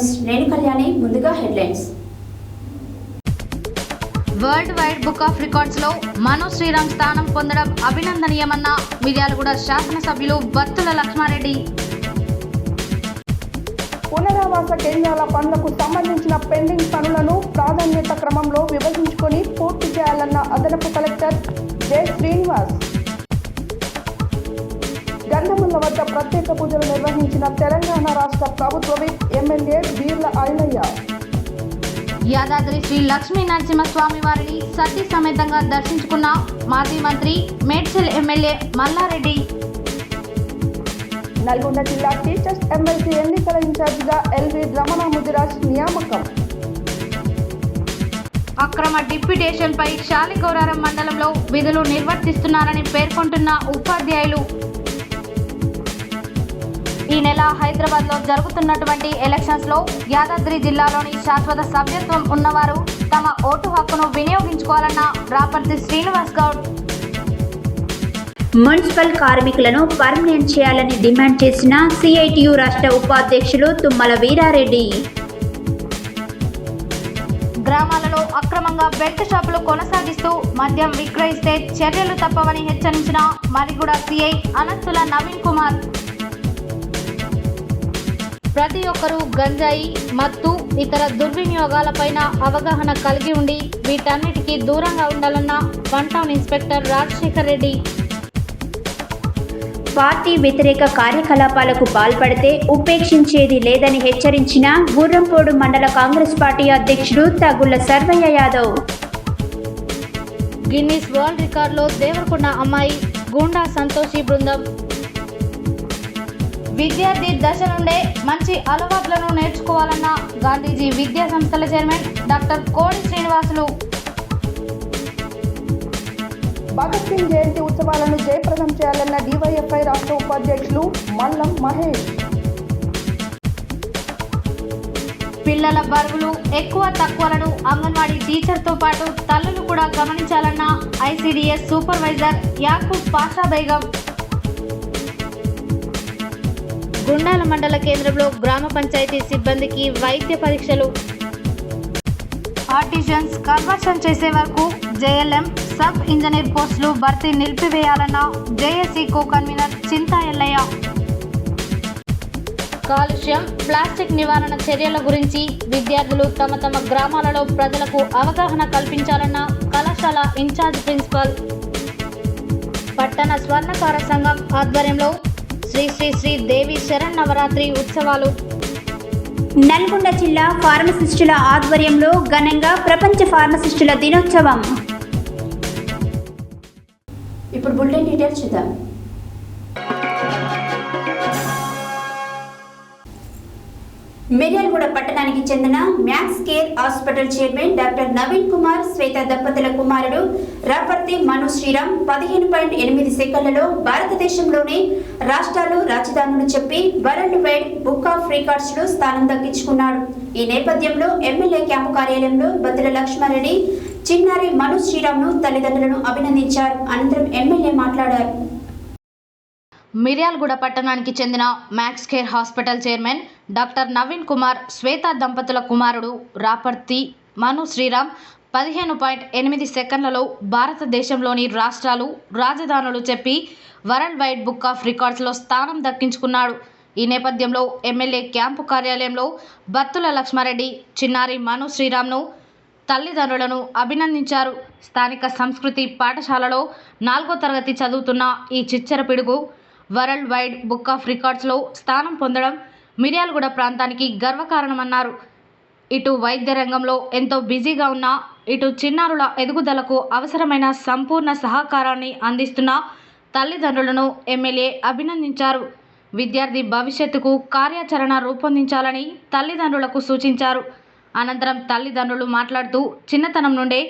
News నేను కళ్యాణి. ముందుగా headlines. World wide book of records లో మను శ్రీరామ్ స్థానం పొందడం అభినందనీయమన్న మిర్యాలగూడ శాసనసభ్యులు బత్తుల లక్ష్మారెడ్డి. పునరావాస కేంద్రాల పనులకు సంబంధించిన పెండింగ్ పనులను ప్రాధాన్యత క్రమంలో విభజించుకొని పూర్తి చేయాలన్న అదనపు కలెక్టర్ జె శ్రీనివాస్. గంధముల వద్ద ప్రత్యేక పూజలు నిర్వహించిన తెలంగాణ రాష్ట్ర ప్రభుత్వ విప్ ఎమ్మెల్యే బీర్ల ఐలయ్య. యాదాద్రి శ్రీ లక్ష్మీ నరసింహస్వామి వారిని సతీ సమేతంగా దర్శించుకున్న మాజీ మంత్రి మేడ్చల్ ఎమ్మెల్యే మల్లారెడ్డి. నల్గొండ జిల్లా టీచర్స్ ఎమ్మెల్సీ ఎన్నికల ఇన్ఛార్జిగా ఎల్వి రమణ ముదిరాజ్ నియామకం. అక్రమ డిప్యూటేషన్ పై శాలిగౌరారం మండలంలో విధులు నిర్వర్తిస్తున్నారని పేర్కొంటున్న ఉపాధ్యాయులు. ఈ నెల హైదరాబాద్ లో జరుగుతున్నటువంటి ఎలక్షన్స్ లో యాదాద్రి జిల్లాలోని శాశ్వత సభ్యత్వం ఉన్నవారు తమ ఓటు హక్కును వినియోగించుకోవాలన్న రాపర్తి శ్రీనివాస్ గౌడ్. మున్సిపల్ కార్మికులను పర్మనెంట్ చేయాలని డిమాండ్ చేసిన సిఐటియు రాష్ట్ర ఉపాధ్యక్షులు తుమ్మల వీరారెడ్డి. గ్రామాలలో అక్రమంగా బెల్ట్ షాపులు కొనసాగిస్తూ మద్యం విక్రయిస్తే చర్యలు తప్పవని హెచ్చరించిన మరిగూడ సిఐ అనంతుల నవీన్ కుమార్. ప్రతి ఒక్కరూ గంజాయి, మత్తు, ఇతర దుర్వినియోగాలపైన అవగాహన కలిగి ఉండి వీటన్నిటికీ దూరంగా ఉండాలన్న one town inspector Rajasekhar Reddy. Party వ్యతిరేక కార్యకలాపాలకు పాల్పడితే ఉపేక్షించేది లేదని హెచ్చరించిన గుర్రంపోడు మండల కాంగ్రెస్ పార్టీ అధ్యక్షుడు తగుళ్ల సర్వయ్య యాదవ్. గిన్నిస్ వరల్డ్ రికార్డులో దేవరకొండ అమ్మాయి గూండా సంతోషి బృందం. విద్యార్థి దశ నుండే మంచి అలవాట్లను నేర్చుకోవాలన్న గాంధీజీ విద్యా సంస్థల చైర్మన్ డాక్టర్ కోడి శ్రీనివాసులు. భగత్ సింగ్ జయంతి ఉత్సవాలను జయప్రదం చేయాలన్న డివైఎఫ్ఐ రాష్ట్ర ఉపాధ్యక్షులు మల్లం మహేష్. పిల్లల బరువులు ఎక్కువ తక్కువలను అంగన్వాడీ టీచర్తో పాటు తల్లులు కూడా గమనించాలన్న ఐసిడిఎస్ సూపర్వైజర్ యాకూబ్ పాషా బేగం. గుండాల మండల కేంద్రంలో గ్రామ పంచాయతీ సిబ్బందికి వైద్య పరీక్షలు. ఆర్టిజన్స్ కన్వర్షన్ చేసే వరకు జేఎల్ఎం సబ్ ఇంజనీర్ పోస్టులు భర్తీ నిలిపివేయాలన్న జేఏసీ కో కన్వీనర్ చింతా ఎల్లయ్య. కాలుష్యం, ప్లాస్టిక్ నివారణ చర్యల గురించి విద్యార్థులు తమ తమ గ్రామాలలో ప్రజలకు అవగాహన కల్పించాలన్న కళాశాల ఇన్ఛార్జ్ ప్రిన్సిపల్. పట్టణ స్వర్ణకార సంఘం ఆధ్వర్యంలో శ్రీ శ్రీ శ్రీ దేవి శరణ్ నవరాత్రి ఉత్సవాలు. నల్గొండ జిల్లా ఫార్మసిస్టుల ఆధ్వర్యంలో ఘనంగా ప్రపంచ ఫార్మసిస్టుల దినోత్సవం. ఇప్పుడు బుల్లెటిన్ డీటెయిల్స్ చూద్దాం. మిర్యాలగూడ పట్టణానికి చెందిన Max Care hospital chairman doctor Naveen Kumar Swetha దంపతుల కుమారుడు రాపర్తి మను శ్రీరామ్ 15.8 సెకన్లలో భారతదేశంలోని రాష్ట్రాలు రాజధానులు చెప్పి world wide book of records లో స్థానం దక్కించుకున్నాడు. ఈ నేపథ్యంలో ఎమ్మెల్యే క్యాంపు కార్యాలయంలో బత్తుల లక్ష్మారెడ్డి చిన్నారి మను శ్రీరామ్ ను తల్లిదండ్రులను అభినందించారు. అనంతరం ఎమ్మెల్యే మాట్లాడారు. మిర్యాలగూడ పట్టణానికి చెందిన Max Care hospital chairman doctor Naveen Kumar Swetha దంపతుల కుమారుడు రాపర్తి మను శ్రీరామ్ 15.8 సెకన్లలో భారతదేశంలోని రాష్ట్రాలు రాజధానులు చెప్పి వరల్డ్ వైడ్ బుక్ ఆఫ్ రికార్డ్స్లో స్థానం దక్కించుకున్నాడు. ఈ నేపథ్యంలో ఎమ్మెల్యే క్యాంపు కార్యాలయంలో బత్తుల లక్ష్మారెడ్డి చిన్నారి మను శ్రీరామ్ను తల్లిదండ్రులను అభినందించారు. స్థానిక సంస్కృతి పాఠశాలలో 4వ తరగతి చదువుతున్న ఈ చిచ్చర పిడుగు వరల్డ్ వైడ్ బుక్ ఆఫ్ రికార్డ్స్లో స్థానం పొందడం మిర్యాలగూడ ప్రాంతానికి గర్వకారణమన్నారు. ఇటు వైద్య రంగంలో ఎంతో బిజీగా ఉన్న ఇటు చిన్నారుల ఎదుగుదలకు అవసరమైన సంపూర్ణ సహకారాన్ని అందిస్తున్న తల్లిదండ్రులను ఎమ్మెల్యే అభినందించారు. విద్యార్థి భవిష్యత్తుకు కార్యాచరణ రూపొందించాలని తల్లిదండ్రులకు సూచించారు. అనంతరం తల్లిదండ్రులు మాట్లాడుతూ చిన్నతనం నుండే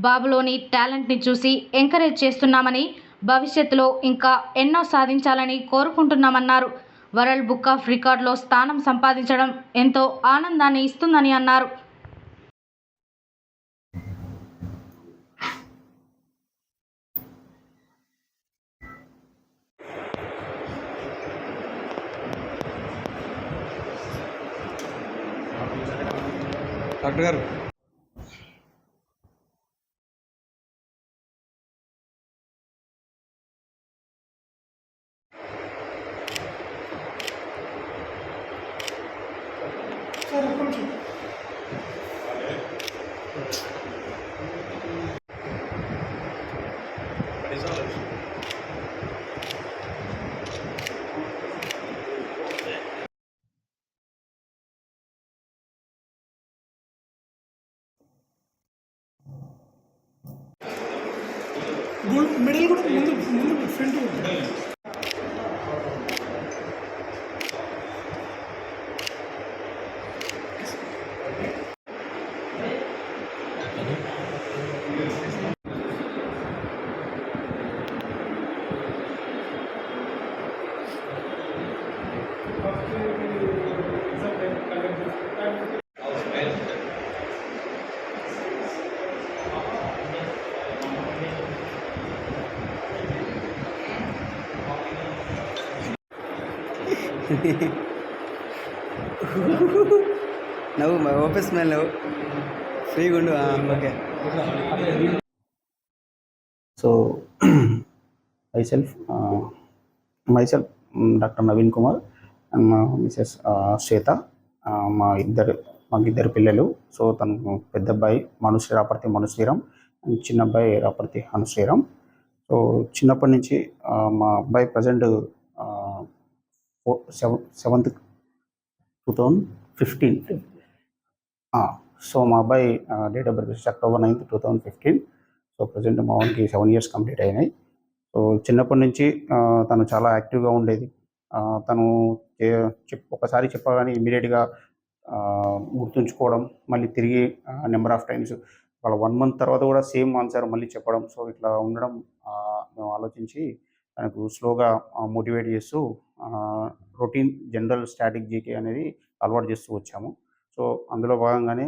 బాబులోని టాలెంట్ని చూసి ఎంకరేజ్ చేస్తున్నామని, భవిష్యత్తులో ఇంకా ఎన్నో సాధించాలని కోరుకుంటున్నామన్నారు. వరల్డ్ బుక్ ఆఫ్ రికార్డులో స్థానం సంపాదించడం ఎంతో ఆనందాన్ని ఇస్తుందని అన్నారు. డాక్టర్ గారు మిడిల్ కూడా ముందు ఫ్రంట్ నవ్వు ఓపెన్ స్మెల్ నవ్వు ఫ్రీగా ఉండు okay So, myself, Dr. Naveen Kumar and Mrs. Shweta, మాకు ఇద్దరు పిల్లలు. సో తను పెద్ద అబ్బాయి రాపర్తి మను శ్రీరామ్ అండ్ చిన్న అబ్బాయి రాపర్తి హను శ్రీరామ్. సో చిన్నప్పటి నుంచి మా అబ్బాయి ప్రజెంట్ 7th 2015. సో మా అబ్బాయి date of birth October 9th 2015. So present మా వానికి 7 years కంప్లీట్ అయినాయి. సో చిన్నప్పటి నుంచి తను చాలా యాక్టివ్గా ఉండేది. తను ఒకసారి చెప్పగానే ఇమ్మీడియట్గా గుర్తుంచుకోవడం, మళ్ళీ తిరిగి నెంబర్ ఆఫ్ టైమ్స్ వాళ్ళ 1 month తర్వాత కూడా సేమ్ ఆన్సర్ మళ్ళీ చెప్పడం. సో ఇట్లా ఉండడం మేము ఆలోచించి తనకు స్లోగా మోటివేట్ చేస్తూ రొటీన్ జనరల్ స్టాటిక్ జీకే అనేది అలవాటు చేస్తూ వచ్చాము. సో అందులో భాగంగానే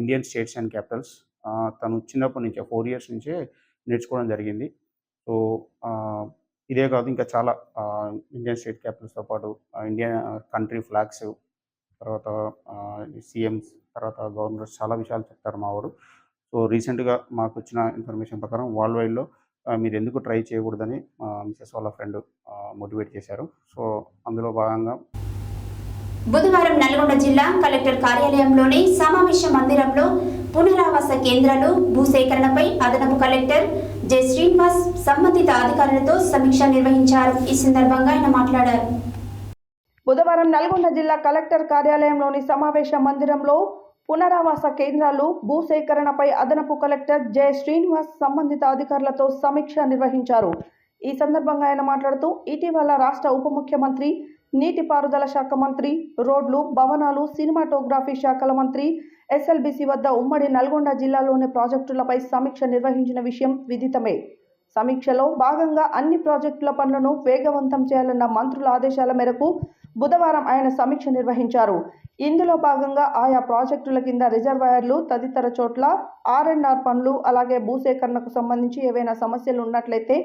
ఇండియన్ స్టేట్స్ అండ్ క్యాపిటల్స్ తను చిన్నప్పటి నుంచే 4 years నుంచే నేర్చుకోవడం జరిగింది. సో ఇదే కాదు, ఇంకా చాలా ఇండియన్ స్టేట్ క్యాపిటల్స్తో పాటు ఇండియన్ కంట్రీ ఫ్లాగ్స్, తర్వాత సీఎంస్, తర్వాత గవర్నర్స్ చాలా విషయాలు చెప్తారు మా వాడు. సో రీసెంట్గా మాకు వచ్చిన ఇన్ఫర్మేషన్ ప్రకారం వరల్డ్ వైడ్లో మీరు ఎందుకు ట్రై చేయకూడదని మిసెస్ వాళ్ళ ఫ్రెండ్ మోటివేట్ చేశారు. సో అందులో భాగంగా బుధవారం నల్గొండ జిల్లా కలెక్టర్ కార్యాలయంలోని సమావేశ మందిరంలో పునరావాస కేంద్రాలు భూసేకరణపై అదనపు కలెక్టర్ జె శ్రీనివాస్ సంబంధిత అధికారులతో సమీక్ష నిర్వహించారు. ఈ సందర్భంగా ఆయన మాట్లాడారు. బుధవారం నల్గొండ జిల్లా కలెక్టర్ కార్యాలయంలోని సమావేశ మందిరంలో పునరావాస కేంద్రాలు భూసేకరణపై అదనపు కలెక్టర్ జె శ్రీనివాస్ సంబంధిత అధికారులతో సమీక్ష నిర్వహించారు. ఈ సందర్భంగా ఆయన మాట్లాడుతూ ఇటీవల రాష్ట్ర ఉప ముఖ్యమంత్రి, నీటిపారుదల శాఖ మంత్రి, రోడ్లు, భవనాలు, సినిమాటోగ్రఫీ శాఖల మంత్రి ఎస్ఎల్బిసి వద్ద ఉమ్మడి నల్గొండ జిల్లాలోని ప్రాజెక్టులపై సమీక్ష నిర్వహించిన విషయం విదితమే. సమీక్షలో భాగంగా అన్ని ప్రాజెక్టుల పనులను వేగవంతం చేయాలన్న మంత్రుల ఆదేశాల మేరకు బుధవారం ఆయన సమీక్ష నిర్వహించారు. ఇందులో భాగంగా ఆయా ప్రాజెక్టుల కింద రిజర్వాయర్లు తదితర చోట్ల R&R పనులు, అలాగే భూసేకరణకు సంబంధించి ఏవైనా సమస్యలు ఉన్నట్లయితే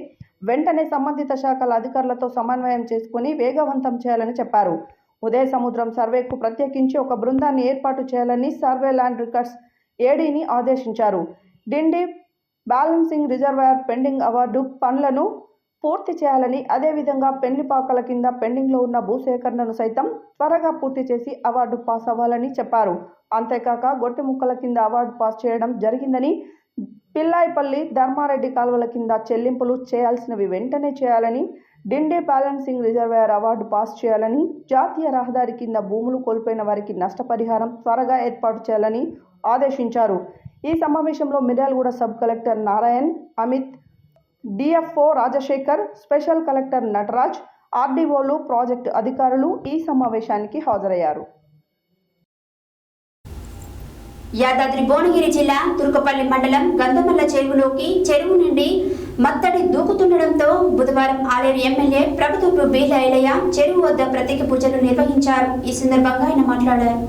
వెంటనే సంబంధిత శాఖల అధికారులతో సమన్వయం చేసుకుని వేగవంతం చేయాలని చెప్పారు. ఉదయ సముద్రం సర్వేకు ప్రత్యేకించి ఒక బృందాన్ని ఏర్పాటు చేయాలని సర్వే ల్యాండ్ రికార్డ్స్ ఏడీని ఆదేశించారు. డిండి బ్యాలెన్సింగ్ రిజర్వాయర్ పెండింగ్ అవార్డు పనులను పూర్తి చేయాలని, అదేవిధంగా పెళ్లిపాకల కింద పెండింగ్లో ఉన్న భూసేకరణను సైతం త్వరగా పూర్తి చేసి అవార్డు పాస్ అవ్వాలని చెప్పారు. అంతేకాక గొట్టి ముక్కల కింద అవార్డు పాస్ చేయడం జరిగిందని, పిల్లాయిపల్లి, ధర్మారెడ్డి కాలువల కింద చెల్లింపులు చేయాల్సినవి వెంటనే చేయాలని, డిండి బ్యాలెన్సింగ్ రిజర్వాయర్ అవార్డు పాస్ చేయాలని, జాతీయ రహదారి కింద భూములు కోల్పోయిన వారికి నష్టపరిహారం త్వరగా ఏర్పాటు చేయాలని ఆదేశించారు. ఈ సమావేశంలో Miryalaguda sub collector Narayan, Amit, DFO Rajasekhar, special collector Nataraj, ఆర్డీఓలు, ప్రాజెక్టు అధికారులు ఈ సమావేశానికి హాజరయ్యారు. యాదాద్రి భువనగిరి జిల్లా తుర్కపల్లి మండలం గంధమల్ల చెరువులోకి చెరువు నుండి మత్తడి దూకుతుండడంతో బుధవారం ఆలేరు ఎమ్మెల్యే ప్రభుత్వపు బీర్ల ఐలయ్య చెరువు వద్ద ప్రత్యేక పూజలు నిర్వహించారు. ఈ సందర్భంగా ఆయన మాట్లాడారు.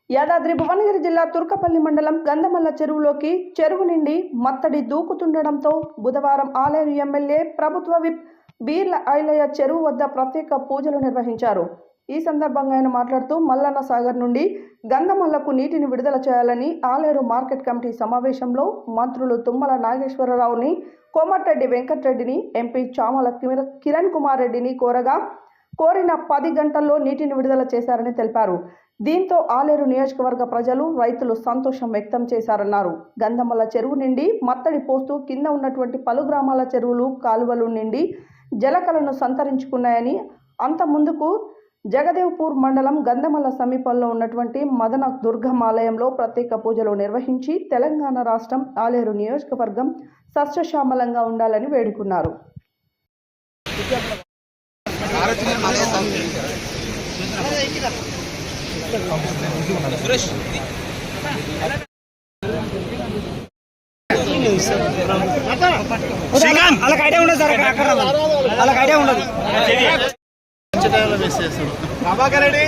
యాదాద్రి భువనగిరి జిల్లా తుర్కపల్లి మండలం గంధమల్ల చెరువులోకి చెరువు నుండి మత్తడి దూకుతుండడంతో బుధవారం ఆలేరు ఎమ్మెల్యే ప్రభుత్వ విప్ బీర్ల ఐలయ్య చెరువు వద్ద ప్రత్యేక పూజలు నిర్వహించారు. ఈ సందర్భంగా ఆయన మాట్లాడుతూ మల్లన్న సాగర్ నుండి గంధమల్లకు నీటిని విడుదల చేయాలని ఆలేరు మార్కెట్ కమిటీ సమావేశంలో మంత్రులు తుమ్మల నాగేశ్వరరావుని, కోమటిరెడ్డి వెంకటరెడ్డిని, ఎంపీ చామల కిరణ్ కుమార్ రెడ్డిని కోరిన 10 గంటల్లో నీటిని విడుదల చేశారని తెలిపారు. దీంతో ఆలేరు నియోజకవర్గ ప్రజలు, రైతులు సంతోషం వ్యక్తం చేశారన్నారు. గంధమల్ల చెరువు నిండి మత్తడి పోస్తూ కింద ఉన్నటువంటి పలు గ్రామాల చెరువులు, కాలువలు నిండి జలకలను సంతరించుకున్నాయని, అంత ముందుకు జగదేవ్పూర్ మండలం గంధమల్ల సమీపంలో ఉన్నటువంటి మదన దుర్గమ్మ ఆలయంలో ప్రత్యేక పూజలు నిర్వహించి తెలంగాణ రాష్ట్రం ఆలేరు నియోజకవర్గం సస్యశ్యామలంగా ఉండాలని వేడుకున్నారు. వాళ్ళకి ఐడియా ఉండదు సార్, వాళ్ళకి ఐడియా ఉండదు. ప్రభాకర్ రెడ్డి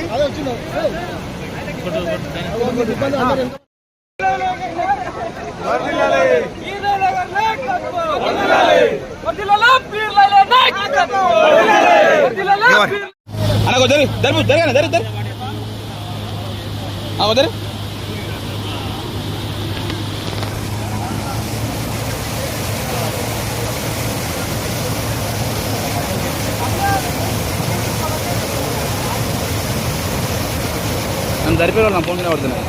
జరిపే నా ఫోన్ పడుతున్నాయి.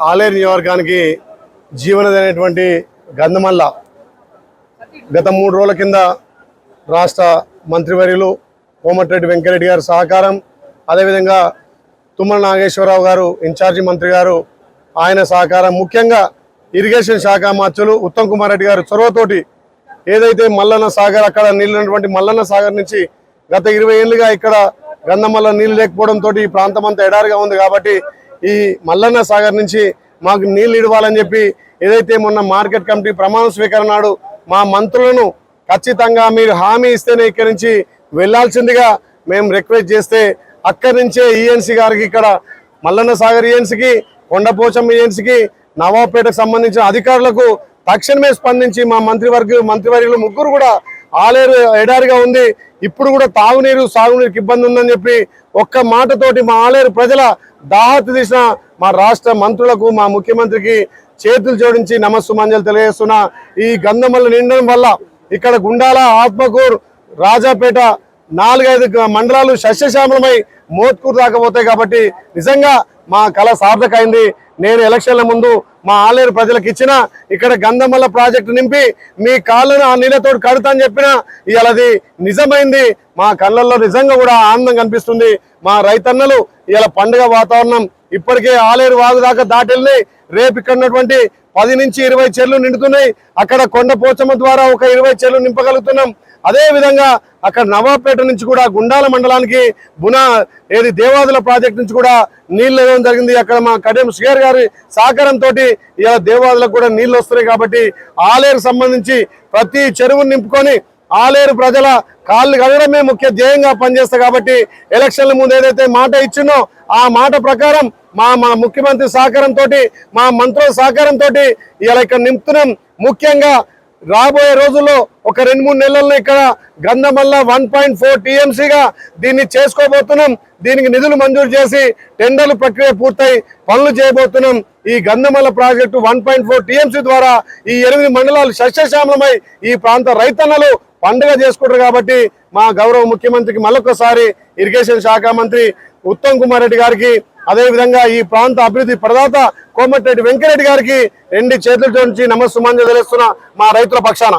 ఆలేరు నియోజకవర్గానికి జీవనది అనేటువంటి గంధమల్ల గత 3 రోజుల కింద రాష్ట్ర మంత్రివర్యులు కోమటిరెడ్డి వెంకటరెడ్డి గారి సహకారం, అదేవిధంగా తుమ్మల నాగేశ్వరరావు గారు ఇన్ఛార్జి మంత్రి గారు ఆయన సహకారం, ముఖ్యంగా ఇరిగేషన్ శాఖ మంత్రులు ఉత్తమ్ కుమార్ రెడ్డి గారు చొరవతోటి ఏదైతే మల్లన్న సాగర్ అక్కడ నీళ్ళు ఉన్నటువంటి మల్లన్న సాగర్ నుంచి గత 20 ఏళ్ళుగా ఇక్కడ గంధమల్ల నీళ్ళు లేకపోవడంతో ఈ ప్రాంతం అంతా ఎడారిగా ఉంది. కాబట్టి ఈ మల్లన్న సాగర్ నుంచి మాకు నీళ్ళు ఇవ్వాలని చెప్పి ఏదైతే మొన్న మార్కెట్ కమిటీ ప్రమాణ స్వీకరణ నాడు మా మంత్రులను ఖచ్చితంగా మీరు హామీ ఇస్తేనే ఇక్కడి నుంచి వెళ్లాల్సిందిగా మేము రిక్వెస్ట్ చేస్తే అక్కడి నుంచే ఈఎన్సీ గారికి ఇక్కడ మల్లన్న సాగర్ ఈఎన్సీకి, కొండపోచమ్మ ఈఎన్సీకి, నవాబ్పేటకు సంబంధించిన అధికారులకు తక్షణమే స్పందించి మా మంత్రివర్యులు ముగ్గురు కూడా ఆలేరు ఎడారిగా ఉంది, ఇప్పుడు కూడా తాగునీరు సాగునీరుకి ఇబ్బంది ఉందని చెప్పి ఒక్క మాటతోటి మా ఆలేరు ప్రజల దాహత తీసిన మా రాష్ట్ర మంత్రులకు, మా ముఖ్యమంత్రికి చేతులు జోడించి నమస్సుమాంజలు తెలియజేస్తున్నా. ఈ గంధమల్ల నిండడం వల్ల ఇక్కడ గుండాల, ఆత్మకూరు, రాజాపేట 4-5 మండలాలు సస్యశ్యామలమై మోత్కూరు దాకా పోతాయి. కాబట్టి నిజంగా మా కళ సార్థకైంది. నేను ఎలక్షన్ల ముందు మా ఆలేరు ప్రజలకు ఇచ్చిన ఇక్కడ గంధమల్ల ప్రాజెక్టు నింపి మీ కాళ్ళను ఆ నీళ్ళతో కడతా అని చెప్పిన ఇవాళ అది నిజమైంది. మా కళ్ళల్లో నిజంగా కూడా ఆనందం కనిపిస్తుంది. మా రైతన్నలు ఇవాళ పండుగ వాతావరణం ఇప్పటికే ఆలేరు వాగు దాకా దాటెళ్ళి రేపు ఇక్కడ ఉన్నటువంటి 10 నుంచి 20 చెర్లు నిండుతున్నాయి. అక్కడ కొండ పోచమ్మ ద్వారా ఒక 20 చెర్లు నింపగలుగుతున్నాం. అదే విధంగా అక్కడ నవాబ్పేట నుంచి కూడా గుండాల మండలానికి దేవాదుల ప్రాజెక్ట్ నుంచి కూడా నీళ్లు ఇవ్వడం జరిగింది. అక్కడ మా కడియం శ్రీగారు గారి సహకారంతో ఇలా దేవాదులకు కూడా నీళ్లు వస్తున్నాయి. కాబట్టి ఆలేరు సంబంధించి ప్రతి చెరువును నింపుకొని ఆలేరు ప్రజల కాళ్ళు కడగడమే ముఖ్య ధ్యేయంగా పనిచేస్తా కాబట్టి ఎలక్షన్ల ముందు ఏదైతే మాట ఇచ్చినో ఆ మాట ప్రకారం మా ముఖ్యమంత్రి సహకారంతో మా మంత్రుల సహకారంతో ఇలా ఇక్కడ నింపుతున్నాం. ముఖ్యంగా రాబోయే రోజుల్లో ఒక 2-3 నెలల్లో ఇక్కడ గంధమల్ల 1.4 టీఎంసీగా దీన్ని చేసుకోబోతున్నాం. దీనికి నిధులు మంజూరు చేసి టెండర్లు ప్రక్రియ పూర్తయి పనులు చేయబోతున్నాం. ఈ గంధమల్ల ప్రాజెక్టు 1.4 టీఎంసీ ద్వారా ఈ 8 మండలాలు సస్యశ్యామలమై ఈ ప్రాంత రైతన్నలు పండుగ చేసుకుంటారు. కాబట్టి మా గౌరవ ముఖ్యమంత్రికి మళ్ళొకసారి ఇరిగేషన్ శాఖ మంత్రి ఉత్తమ్ కుమార్ రెడ్డి గారికి, అదేవిధంగా ఈ ప్రాంత అభివృద్ధి ప్రదాత కోమటిరెడ్డి వెంకరెడ్డి గారికి 2 చేతులతో నుంచి నమస్సుమాంజలి తెలుస్తున్న మా రైతుల పక్షాన.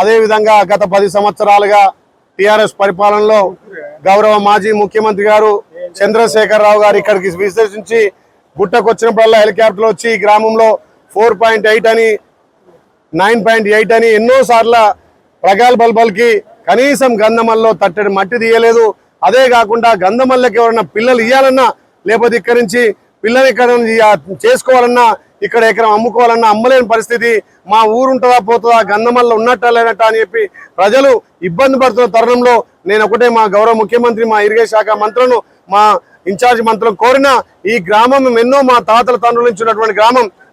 అదేవిధంగా గత 10 సంవత్సరాలుగా టిఆర్ఎస్ పరిపాలనలో గౌరవ మాజీ ముఖ్యమంత్రి గారు చంద్రశేఖరరావు గారు ఇక్కడికి విశ్లేషించి గుట్టకొచ్చినప్పుడల్లా హెలికాప్టర్లు వచ్చి ఈ గ్రామంలో 4.8 అని 9.8 అని ఎన్నో సార్లు ప్రగల్భాలకి కనీసం గంధమల్లో తట్టడి మట్టి తీయలేదు. అదే కాకుండా గంధమల్లకి ఎవరన్నా పిల్లలు ఇవ్వాలన్నా లేకపోతే ఇక్కడి నుంచి పిల్లలు ఇక్కడ చేసుకోవాలన్నా ఇక్కడ ఎకరం అమ్ముకోవాలన్నా అమ్మలేని పరిస్థితి. మా ఊరు ఉంటుందా పోతుందా, గంధమల్ల ఉన్నట్టా లేనట్టా అని చెప్పి ప్రజలు ఇబ్బంది పడుతున్న తరుణంలో నేను ఒకటే మా గౌరవ ముఖ్యమంత్రి, మా ఇరిగేషన్ శాఖ మంత్రులను, మా ఇన్ఛార్జ్ మంత్రులను కోరిన ఈ గ్రామం ఎన్నో మా తాతల తండ్రుల నుంచి ఉన్నటువంటి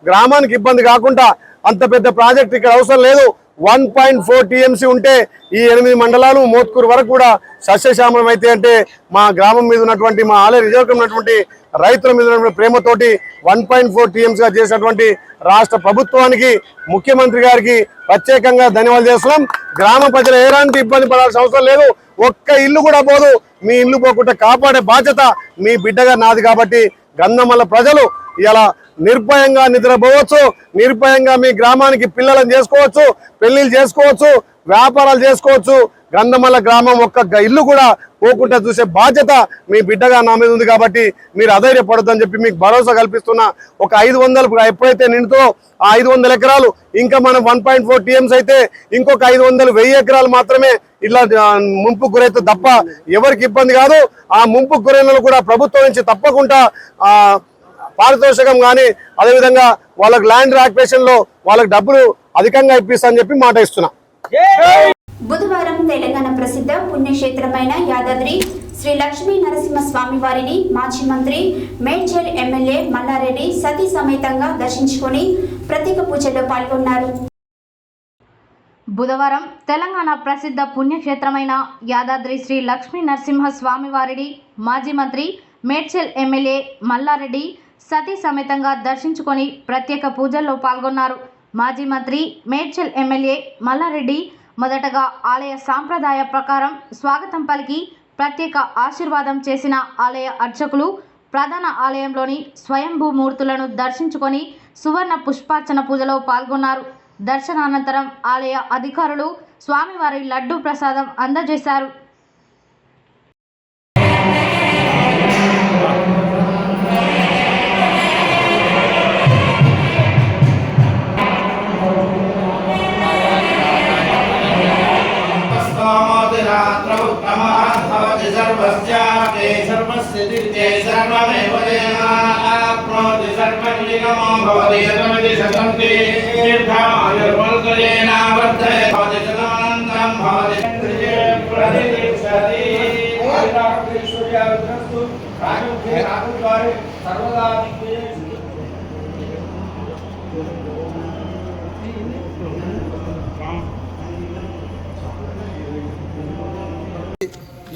గ్రామానికి ఇబ్బంది కాకుండా అంత పెద్ద ప్రాజెక్ట్ ఇక్కడ అవసరం లేదు. 1.4 టీఎంసీ ఉంటే ఈ 8 మండలాలు మోత్కూరు వరకు కూడా సస్యశ్యామలం అయితే అంటే మా గ్రామం మీద ఉన్నటువంటి మా ఆలయ రిజర్వ్ ఉన్నటువంటి రైతుల మీద ఉన్నటువంటి ప్రేమతోటి 1.4 టీఎంసీగా చేసినటువంటి రాష్ట్ర ప్రభుత్వానికి, ముఖ్యమంత్రి గారికి ప్రత్యేకంగా ధన్యవాదాలు చేస్తున్నాం. గ్రామ ప్రజలు ఎలాంటి ఇబ్బంది పడాల్సిన అవసరం లేదు. ఒక్క ఇల్లు కూడా పోదు. మీ ఇల్లు పోకుండా కాపాడే బాధ్యత మీ బిడ్డగా నాది. కాబట్టి గంధమల్ల ప్రజలు ఇలా నిర్భయంగా నిద్రపోవచ్చు, నిర్భయంగా మీ గ్రామానికి పిల్లలను చేసుకోవచ్చు, పెళ్లిళ్ళు చేసుకోవచ్చు, వ్యాపారాలు చేసుకోవచ్చు. గంధమల్ల గ్రామం ఒక్క ఇల్లు కూడా పోకుండా చూసే బాధ్యత మీ బిడ్డగా నా మీద ఉంది. కాబట్టి మీరు అధైర్యపడొద్దని చెప్పి మీకు భరోసా కల్పిస్తున్నా. ఒక 500 ఎప్పుడైతే నిండుతో ఆ 500 ఎకరాలు ఇంకా మనం 1.4 టీఎంస్ అయితే ఇంకొక 500-1000 ఎకరాలు మాత్రమే ఇలా ముంపుకు గురైతే తప్ప ఎవరికి ఇబ్బంది కాదు. ఆ ముంపుకు గురైన కూడా ప్రభుత్వం నుంచి తప్పకుండా పారితోషికం కానీ అదేవిధంగా వాళ్ళకి ల్యాండ్ ఆక్యుపేషన్ లో వాళ్ళకి డబ్బులు అధికంగా ఇప్పిస్తా అని చెప్పి మాట ఇస్తున్నా. బుధవారం తెలంగాణ ప్రసిద్ధ పుణ్యక్షేత్రమైన యాదాద్రి శ్రీ లక్ష్మీ నరసింహ స్వామి వారిని మాజీ మంత్రి మేడ్చల్ ఎమ్మెల్యే మల్లారెడ్డి సతీ సమేతంగా దర్శించుకొని ప్రత్యేక పూజల్లో పాల్గొన్నారు. బుధవారం తెలంగాణ ప్రసిద్ధ పుణ్యక్షేత్రమైన యాదాద్రి శ్రీ లక్ష్మీ నరసింహ స్వామి వారిని మాజీ మంత్రి మేడ్చల్ ఎమ్మెల్యే మల్లారెడ్డి సతీ సమేతంగా దర్శించుకొని ప్రత్యేక పూజల్లో పాల్గొన్నారు. మాజీ మంత్రి మేడ్చల్ ఎమ్మెల్యే మల్లారెడ్డి మొదటగా ఆలయ సాంప్రదాయ ప్రకారం స్వాగతం పలికి ప్రత్యేక ఆశీర్వాదం చేసిన ఆలయ అర్చకులు ప్రధాన ఆలయంలోని స్వయంభూ మూర్తులను దర్శించుకొని సువర్ణ పుష్పార్చన పూజలో పాల్గొన్నారు. దర్శనానంతరం ఆలయ అధికారులు స్వామివారి లడ్డూ ప్రసాదం అందజేశారు.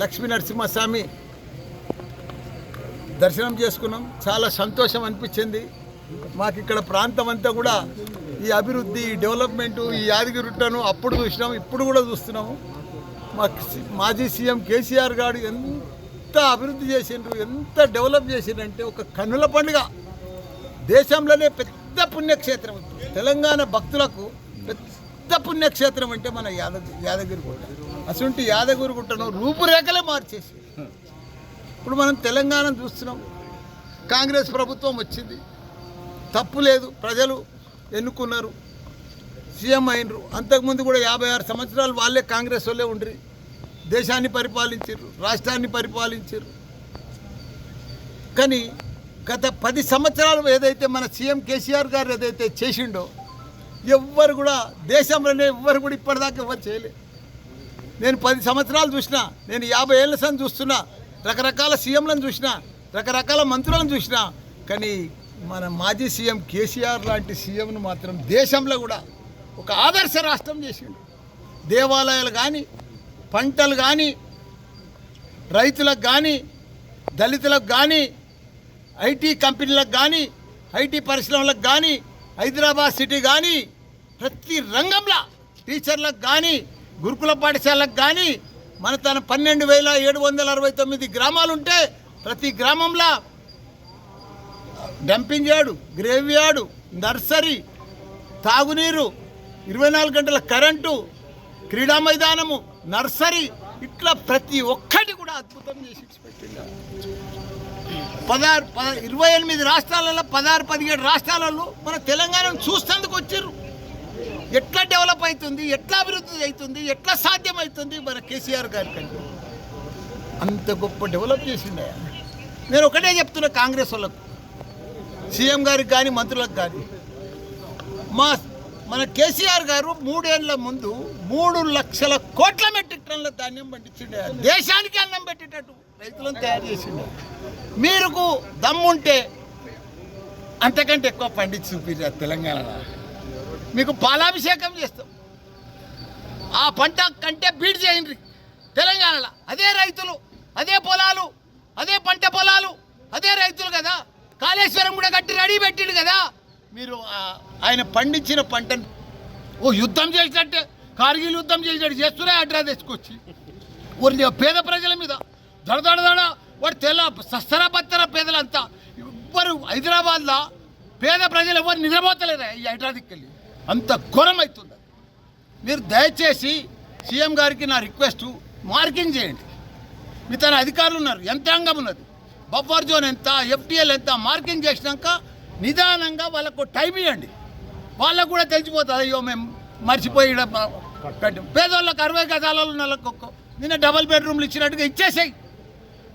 లక్ష్మీ నరసింహస్వామి దర్శనం చేసుకున్నాం. చాలా సంతోషం అనిపించింది. మాకు ఇక్కడ ప్రాంతం అంతా కూడా ఈ అభివృద్ధి, డెవలప్మెంటు, ఈ యాదగిరిగుట్టను అప్పుడు చూసినాం, ఇప్పుడు కూడా చూస్తున్నాము. మాజీ సీఎం కేసీఆర్ గారు ఎంత అభివృద్ధి చేసిండ్రు, ఎంత డెవలప్ చేసిండ్రంటే ఒక కన్నుల పండుగ. దేశంలోనే పెద్ద పుణ్యక్షేత్రం, తెలంగాణ భక్తులకు పెద్ద పుణ్యక్షేత్రం అంటే మన యాదగిరిగుట్ట. అటువంటి యాదగిరిగుట్టను రూపురేఖలే మార్చేసి ఇప్పుడు మనం తెలంగాణ చూస్తున్నాం. కాంగ్రెస్ ప్రభుత్వం వచ్చింది, తప్పు లేదు, ప్రజలు ఎన్నుకున్నారు, సీఎం అయినరు. అంతకుముందు కూడా 56 సంవత్సరాలు వాళ్ళే కాంగ్రెస్ వాళ్ళే ఉండ్రి, దేశాన్ని పరిపాలించారు, రాష్ట్రాన్ని పరిపాలించారు. కానీ గత 10 సంవత్సరాలు ఏదైతే మన సీఎం కేసీఆర్ గారు ఏదైతే చేసిండో ఎవ్వరు కూడా దేశంలోనే ఎవ్వరు కూడా ఇప్పటిదాకా ఎవరు చేయలేదు. నేను 10 సంవత్సరాలు చూసినా, నేను 50 ఏళ్ళ సంది చూస్తున్నా, రకరకాల సీఎంలను చూసినా, రకరకాల మంత్రులను చూసినా, కానీ మన మాజీ సీఎం కేసీఆర్ లాంటి సీఎంను మాత్రం దేశంలో కూడా ఒక ఆదర్శ రాష్ట్రం చేసిండు. దేవాలయాలు కానీ, పంటలు కానీ, రైతులకు కానీ, దళితులకు కానీ, ఐటీ కంపెనీలకు కానీ, ఐటీ పరిశ్రమలకు కానీ, హైదరాబాద్ సిటీ కానీ, ప్రతి రంగంలో టీచర్లకు కానీ, గురుకుల పాఠశాలకు కానీ మన తన 12,769 గ్రామాలు ఉంటే ప్రతి గ్రామంలో dumping yard, grave yard, nursery, తాగునీరు, 24 గంటల కరెంటు, క్రీడా మైదానము, నర్సరీ, ఇట్లా ప్రతి ఒక్కటి కూడా అద్భుతం చేసి పెట్టింది. 28 రాష్ట్రాలలో 16-17 రాష్ట్రాలలో మన తెలంగాణను చూస్తేందుకు వచ్చారు. ఎట్లా డెవలప్ అవుతుంది, ఎట్లా అభివృద్ధి అవుతుంది, ఎట్లా సాధ్యమవుతుంది మన కేసీఆర్ గారి కంటే అంత గొప్ప డెవలప్ చేసిండే. నేను ఒకటే చెప్తున్నా కాంగ్రెస్ వాళ్ళకు, సీఎం గారికి కానీ మంత్రులకు కానీ, మన కేసీఆర్ గారు 3 ఏళ్ళ ముందు 3 లక్షల కోట్ల మెట్రిక్ టన్నుల ధాన్యం పండించిండే. దేశానికి అన్నం పెట్టేటట్టు రైతులను తయారు చేసిండే. మీకు దమ్ముంటే అంతకంటే ఎక్కువ పండించి చూపించారు తెలంగాణలో. మీకు పాలాభిషేకం చేస్తాం. ఆ పంట కంటే బీట్ చేయండి తెలంగాణలో. అదే రైతులు, అదే పొలాలు, అదే పంట పొలాలు, అదే రైతులు కదా. కాళేశ్వరం కూడా కట్టి రెడీ పెట్టిండు కదా. మీరు ఆయన పండించిన పంటను యుద్ధం చేసినట్టే, కార్గిల్ యుద్ధం చేసినట్టు చేస్తూనే అడ్రా తెచ్చుకొచ్చి పేద ప్రజల మీద దడదడదడ వాడు తెల్ల సస్తర బత్తర పేదలంతా ఎవ్వరు హైదరాబాద్లో పేద ప్రజలు ఎవరు నిద్రపోతలేరు ఈ హైదరాబాద్కి వెళ్ళి. అంత ఘోరం అవుతుంది. మీరు దయచేసి సీఎం గారికి నా రిక్వెస్ట్, మార్కింగ్ చేయండి. మీ తన అధికారులు ఉన్నారు, యంత్రాంగం ఉన్నది, బఫర్ జోన్ ఎంత, ఎఫ్టీఎల్ ఎంత, మార్కింగ్ చేసినాక నిదానంగా వాళ్ళకు టైం ఇవ్వండి. వాళ్ళకు కూడా తెలిసిపోతుంది, అయ్యో మేము మర్చిపోయి పేదోళ్ళకి 60 గజాలలో నెలకు నిన్న డబల్ బెడ్రూమ్లు ఇచ్చినట్టుగా ఇచ్చేసాయి.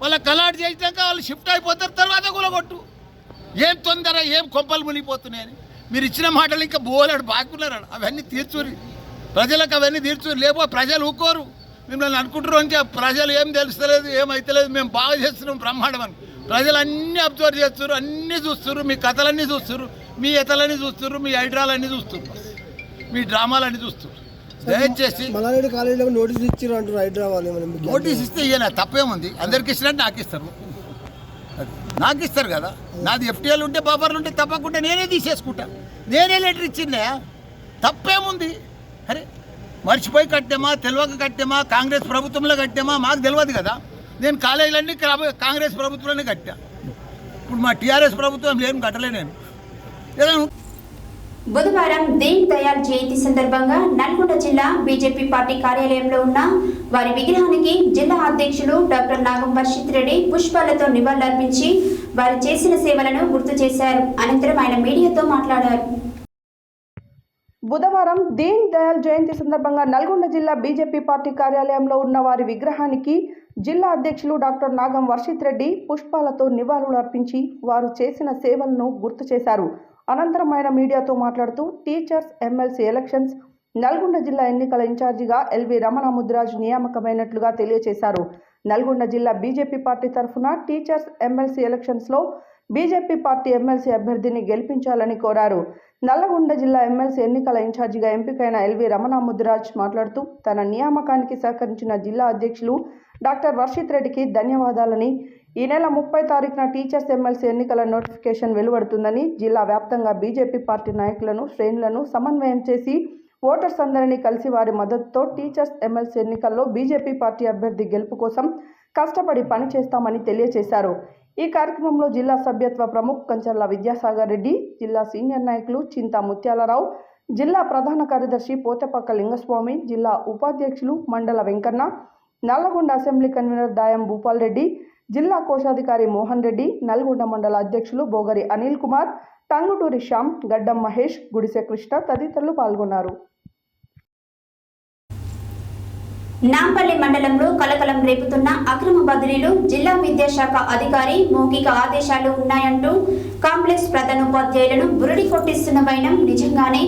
వాళ్ళకి అలాట్ చేసినాక వాళ్ళు షిఫ్ట్ అయిపోతారు, తర్వాత కూలగొట్టు. ఏం తొందర, ఏం కొంపలు మునిగిపోతున్నాయని మీరు ఇచ్చిన మాటలు ఇంకా బోలాడు బాగున్నారు. అవన్నీ తీర్చురి, ప్రజలకు అవన్నీ తీర్చురి. లేకపోతే ప్రజలు ఊరుకోరు. మిమ్మల్ని అనుకుంటారు అంటే ప్రజలు ఏం తెలుస్తలేదు, ఏమైతలేదు, మేము బాగా చేస్తున్నాం బ్రహ్మాండం అని. ప్రజలు అన్నీ అబ్జర్వ్ చేస్తారు, అన్నీ చూస్తారు, మీ కథలన్నీ చూస్తారు, మీ ఎతలన్నీ చూస్తారు, మీ ఐడ్రాలన్నీ చూస్తారు, మీ డ్రామాలన్నీ చూస్తారు. దయచేసి మల్లారెడ్డి కాలేజీలో నోటీస్ ఇచ్చారు అంటారు హైదరాబాద్. నోటీస్ ఇస్తే ఇయ్యనా, తప్పేముంది? అందరికి ఇచ్చినట్టు నాకు ఇస్తారు, నాకు ఇస్తారు కదా. నాది ఎఫ్టీఎల్ ఉంటే బఫర్లు ఉంటే తప్పకుండా నేనే తీసేసుకుంటా. నేనే లెటర్ ఇచ్చిందే, తప్పేముంది? అరే మర్చిపోయి కట్టామా, తెలియక కట్టామా, కాంగ్రెస్ ప్రభుత్వంలో కట్టామా మాకు తెలియదు కదా. నేను కాలేజీలన్నీ కాంగ్రెస్ ప్రభుత్వంలోనే కట్టా. ఇప్పుడు మా టీఆర్ఎస్ ప్రభుత్వం ఏం కట్టలే నేను. ఏదైనా బుధవారం దీన్ దయాళ్ జయంతి సందర్భంగా నల్గొండ జిల్లా బీజేపీ పార్టీ కార్యాలయంలో ఉన్న వారి విగ్రహానికి జిల్లా అధ్యక్షులు డాక్టర్ నాగం వర్షిత్ రెడ్డి పుష్పాలతో నివాళులర్పించి వారు చేసిన సేవలను గుర్తు చేశారు. అనంతరం ఆయన మీడియాతో మాట్లాడారు. బుధవారం దీన్ దయాళ్ జయంతి సందర్భంగా నల్గొండ జిల్లా బీజేపీ పార్టీ కార్యాలయంలో ఉన్న వారి విగ్రహానికి జిల్లా అధ్యక్షులు డాక్టర్ నాగం వర్షిత్ రెడ్డి పుష్పాలతో నివాళులు అర్పించి వారు చేసిన సేవలను గుర్తు చేశారు. అనంతరం ఆయన మీడియాతో మాట్లాడుతూ టీచర్స్ ఎమ్మెల్సీ ఎలక్షన్స్ నల్గొండ జిల్లా ఎన్నికల ఇన్ఛార్జిగా ఎల్వి రమణ ముద్రాజ్ నియామకమైనట్లుగా తెలియజేశారు. నల్గొండ జిల్లా బీజేపీ పార్టీ తరఫున టీచర్స్ ఎమ్మెల్సీ ఎలక్షన్స్లో బీజేపీ పార్టీ ఎమ్మెల్సీ అభ్యర్థిని గెలిపించాలని కోరారు. నల్లగొండ జిల్లా ఎమ్మెల్సీ ఎన్నికల ఇన్ఛార్జిగా ఎంపికైన ఎల్వి రమణ ముద్రాజ్ మాట్లాడుతూ తన నియామకానికి సహకరించిన జిల్లా అధ్యక్షులు డాక్టర్ వర్షిత్ రెడ్డికి ధన్యవాదాలని, ఈ నెల 30 తారీఖున టీచర్స్ ఎమ్మెల్సీ ఎన్నికల నోటిఫికేషన్ వెలువడుతుందని, జిల్లా వ్యాప్తంగా బీజేపీ పార్టీ నాయకులను, శ్రేణులను సమన్వయం చేసి ఓటర్స్ అందరినీ కలిసి వారి మద్దతుతో టీచర్స్ ఎమ్మెల్సీ ఎన్నికల్లో బీజేపీ పార్టీ అభ్యర్థి గెలుపు కోసం కష్టపడి పనిచేస్తామని తెలియజేశారు. ఈ కార్యక్రమంలో జిల్లా సభ్యత్వ ప్రముఖ్ కంచర్ల విద్యాసాగర్ రెడ్డి, జిల్లా సీనియర్ నాయకులు చింతా ముత్యాలరావు, జిల్లా ప్రధాన కార్యదర్శి పోతెపక్క లింగస్వామి, జిల్లా ఉపాధ్యక్షులు మండల వెంకన్న, నల్లగొండ అసెంబ్లీ కన్వీనర్ దాయం భూపాల్ రెడ్డి, జిల్లా కోశాధికారి మోహన్ రెడ్డి, నల్గొండ మండల అధ్యక్షులు బోగరి అనిల్ కుమార్, టంగుటూరి శ్యామ్, గడ్డం మహేష్, గుడిసె కృష్ణ తదితరులు పాల్గొన్నారు. నాంపల్లి మండలంలో కలకలం రేపుతున్న అక్రమ బదిలీలు జిల్లా విద్యాశాఖ అధికారి మౌఖిక ఆదేశాలు ఉన్నాయంటూ కాంప్లెక్స్ ప్రధానోపాధ్యాయులను బురిడి కొట్టిస్తున్న వైనం నిజంగానే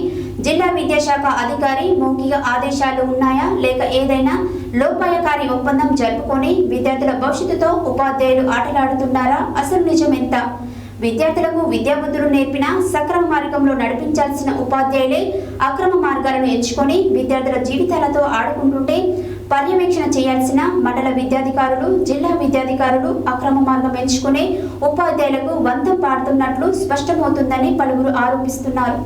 జిల్లా విద్యాశాఖ అధికారి మౌఖిక ఆదేశాలు ఉన్నాయా లేక ఏదైనా లోపాయకారి ఒప్పందం జరుపుకొని విద్యార్థుల భవిష్యత్తుతో ఉపాధ్యాయులు ఆటలాడుతున్నారా? అసలు నిజం ఎంత? విద్యార్థులకు విద్యాబుద్ధులు నేర్పిన సక్రమ మార్గంలో నడిపించాల్సిన ఉపాధ్యాయులే అక్రమ మార్గాలను ఎంచుకొని విద్యార్థుల జీవితాలతో ఆడుకుంటుంటే పర్యవేక్షణ చేయాల్సిన మండల విద్యాధికారులు, జిల్లా విద్యాధికారులు అక్రమ మార్గం ఎంచుకునే ఉపాధ్యాయులకు వంతం పాడుతున్నట్లు స్పష్టమవుతుందని పలువురు ఆరోపిస్తున్నారు.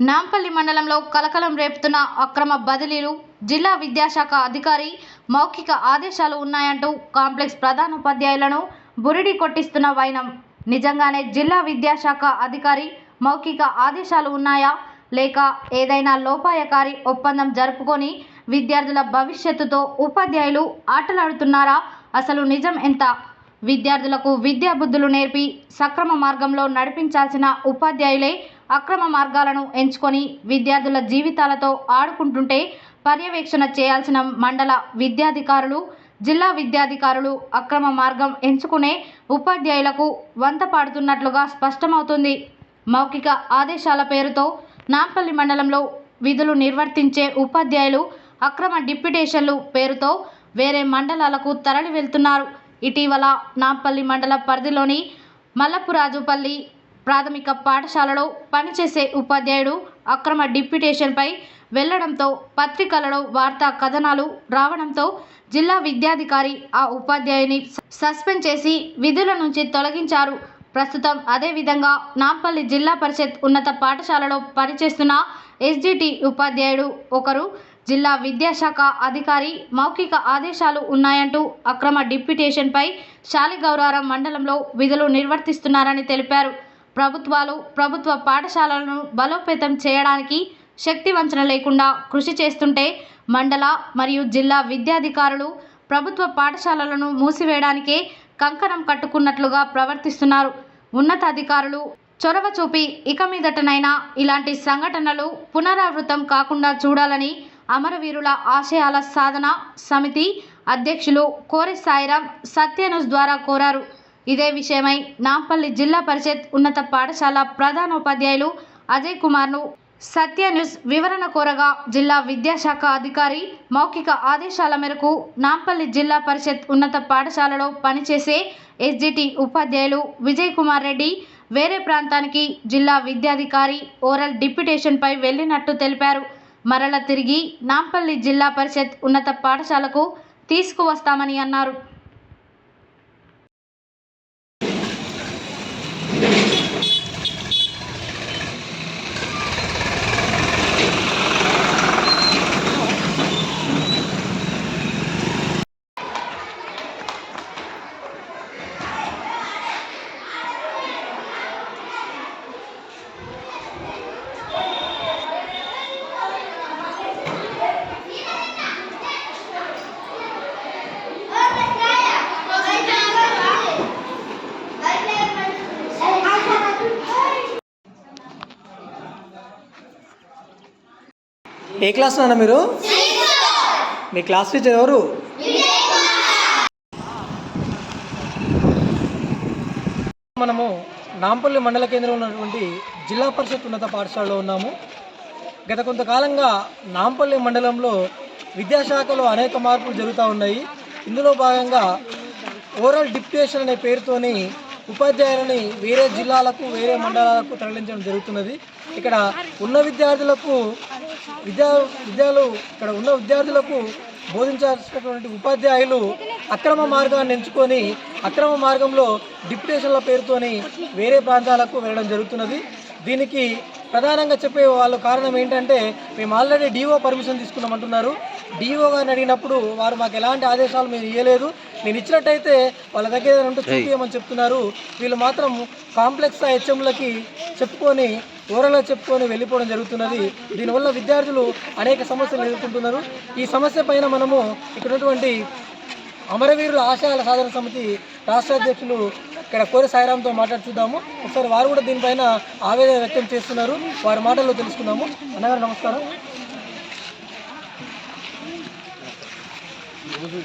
నాంపల్లి మండలంలో కలకలం రేపుతున్న అక్రమ బదిలీలు జిల్లా విద్యాశాఖ అధికారి మౌఖిక ఆదేశాలు ఉన్నాయంటూ కాంప్లెక్స్ ప్రధానోపాధ్యాయులను బురిడి కొట్టిస్తున్న వైనం నిజంగానే జిల్లా విద్యాశాఖ అధికారి మౌఖిక ఆదేశాలు ఉన్నాయా లేక ఏదైనా లోపాయకారి ఒప్పందం జరుపుకొని విద్యార్థుల భవిష్యత్తుతో ఉపాధ్యాయులు ఆటలాడుతున్నారా? అసలు నిజం ఎంత? విద్యార్థులకు విద్యాబుద్ధులు నేర్పి సక్రమ మార్గంలో నడిపించాల్సిన ఉపాధ్యాయులే అక్రమ మార్గాలను ఎంచుకొని విద్యార్థుల జీవితాలతో ఆడుకుంటుంటే పర్యవేక్షణ చేయాల్సిన మండల విద్యాధికారులు, జిల్లా విద్యాధికారులు అక్రమ మార్గం ఎంచుకునే ఉపాధ్యాయులకు వంత పాడుతున్నట్లుగా స్పష్టమవుతుంది. మౌఖిక ఆదేశాల పేరుతో నాంపల్లి మండలంలో విధులు నిర్వర్తించే ఉపాధ్యాయులు అక్రమ డిప్యుటేషన్లు పేరుతో వేరే మండలాలకు తరలి వెళ్తున్నారు. ఇటీవల నాంపల్లి మండల పరిధిలోని మల్లపురాజుపల్లి ప్రాథమిక పాఠశాలలో పనిచేసే ఉపాధ్యాయుడు అక్రమ డిప్యుటేషన్పై వెళ్లడంతో పత్రికలలో వార్తా కథనాలు రావడంతో జిల్లా విద్యాధికారి ఆ ఉపాధ్యాయుని సస్పెండ్ చేసి విధుల నుంచి తొలగించారు. ప్రస్తుతం అదేవిధంగా నాంపల్లి జిల్లా పరిషత్ ఉన్నత పాఠశాలలో పనిచేస్తున్న ఎస్జిటి ఉపాధ్యాయుడు ఒకరు జిల్లా విద్యాశాఖ అధికారి మౌఖిక ఆదేశాలు ఉన్నాయంటూ అక్రమ డిప్యుటేషన్పై శాలిగౌరారం మండలంలో విధులు నిర్వర్తిస్తున్నారని తెలిపారు. ప్రభుత్వాలు ప్రభుత్వ పాఠశాలలను బలోపేతం చేయడానికి శక్తి వంచన లేకుండా కృషి చేస్తుంటే మండల మరియు జిల్లా విద్యాధికారులు ప్రభుత్వ పాఠశాలలను మూసివేయడానికే కంకణం కట్టుకున్నట్లుగా ప్రవర్తిస్తున్నారు. ఉన్నతాధికారులు చొరవ చూపి ఇక మీదటనైనా ఇలాంటి సంఘటనలు పునరావృతం కాకుండా చూడాలని అమరవీరుల ఆశయాల సాధన సమితి అధ్యక్షులు కోరి సాయిరాం సత్యన్యూస్ ద్వారా కోరారు. ఇదే విషయమై నాంపల్లి జిల్లా పరిషత్ ఉన్నత పాఠశాల ప్రధానోపాధ్యాయులు అజయ్ కుమార్ను సత్యన్యూస్ వివరణ కోరగా జిల్లా విద్యాశాఖ అధికారి మౌఖిక ఆదేశాల మేరకు నాంపల్లి జిల్లా పరిషత్ ఉన్నత పాఠశాలలో పనిచేసే ఎస్జిటి ఉపాధ్యాయులు విజయ్ కుమార్ రెడ్డి వేరే ప్రాంతానికి జిల్లా విద్యాధికారి ఓరల్ డిప్యుటేషన్పై వెళ్లినట్టు తెలిపారు. మరల తిరిగి నాంపల్లి జిల్లా పరిషత్ ఉన్నత పాఠశాలకు తీసుకువస్తామని అన్నారు. ఏ క్లాస్ నాన్న మీరు? మీ క్లాస్ టీచర్ ఎవరు? మనము నాంపల్లి మండల కేంద్రంలో ఉన్నటువంటి జిల్లా పరిషత్ ఉన్నత పాఠశాలలో ఉన్నాము. గత కొంతకాలంగా నాంపల్లి మండలంలో విద్యాశాఖలో అనేక మార్పులు జరుగుతూ ఉన్నాయి. ఇందులో భాగంగా ఓరల్ డిప్యుటేషన్ అనే పేరుతోని ఉపాధ్యాయులని వేరే జిల్లాలకు వేరే మండలాలకు తరలించడం జరుగుతున్నది. ఇక్కడ ఉన్న విద్యార్థులకు ఇక్కడ ఉన్న విద్యార్థులకు బోధించాల్సినటువంటి ఉపాధ్యాయులు అక్రమ మార్గాన్ని ఎంచుకొని అక్రమ మార్గంలో డిప్యుటేషన్ల పేరుతోని వేరే ప్రాంతాలకు వెళ్ళడం జరుగుతున్నది. దీనికి ప్రధానంగా చెప్పే వాళ్ళ కారణం ఏంటంటే మేము ఆల్రెడీ డిఓ పర్మిషన్ తీసుకున్నామంటున్నారు. డిఓ గారిని అడిగినప్పుడు వారు మాకు ఎలాంటి ఆదేశాలు మీరు ఇవ్వలేదు, నేను ఇచ్చినట్టయితే వాళ్ళ దగ్గర ఏదైనా ఉంటే చూపించమని చెప్తున్నారు. వీళ్ళు మాత్రం కాంప్లెక్స్ హెచ్ఎంలకి చెప్పుకొని ఓరలో చెప్పుకొని వెళ్ళిపోవడం జరుగుతున్నది. దీనివల్ల విద్యార్థులు అనేక సమస్యలు ఎదుర్కొంటున్నారు. ఈ సమస్య పైన మనము ఇక్కడ ఉన్నటువంటి అమరవీరుల ఆశయాల సాధన సమితి రాష్ట్ర అధ్యక్షులు ఇక్కడ కోరి సాయిరాంతో మాట్లాడి చూద్దాము. ఒకసారి వారు కూడా దీనిపైన ఆవేదన వ్యక్తం చేస్తున్నారు. వారి మాటల్లో తెలుసుకుందాము. అన్నగారు నమస్కారం. ఈరోజు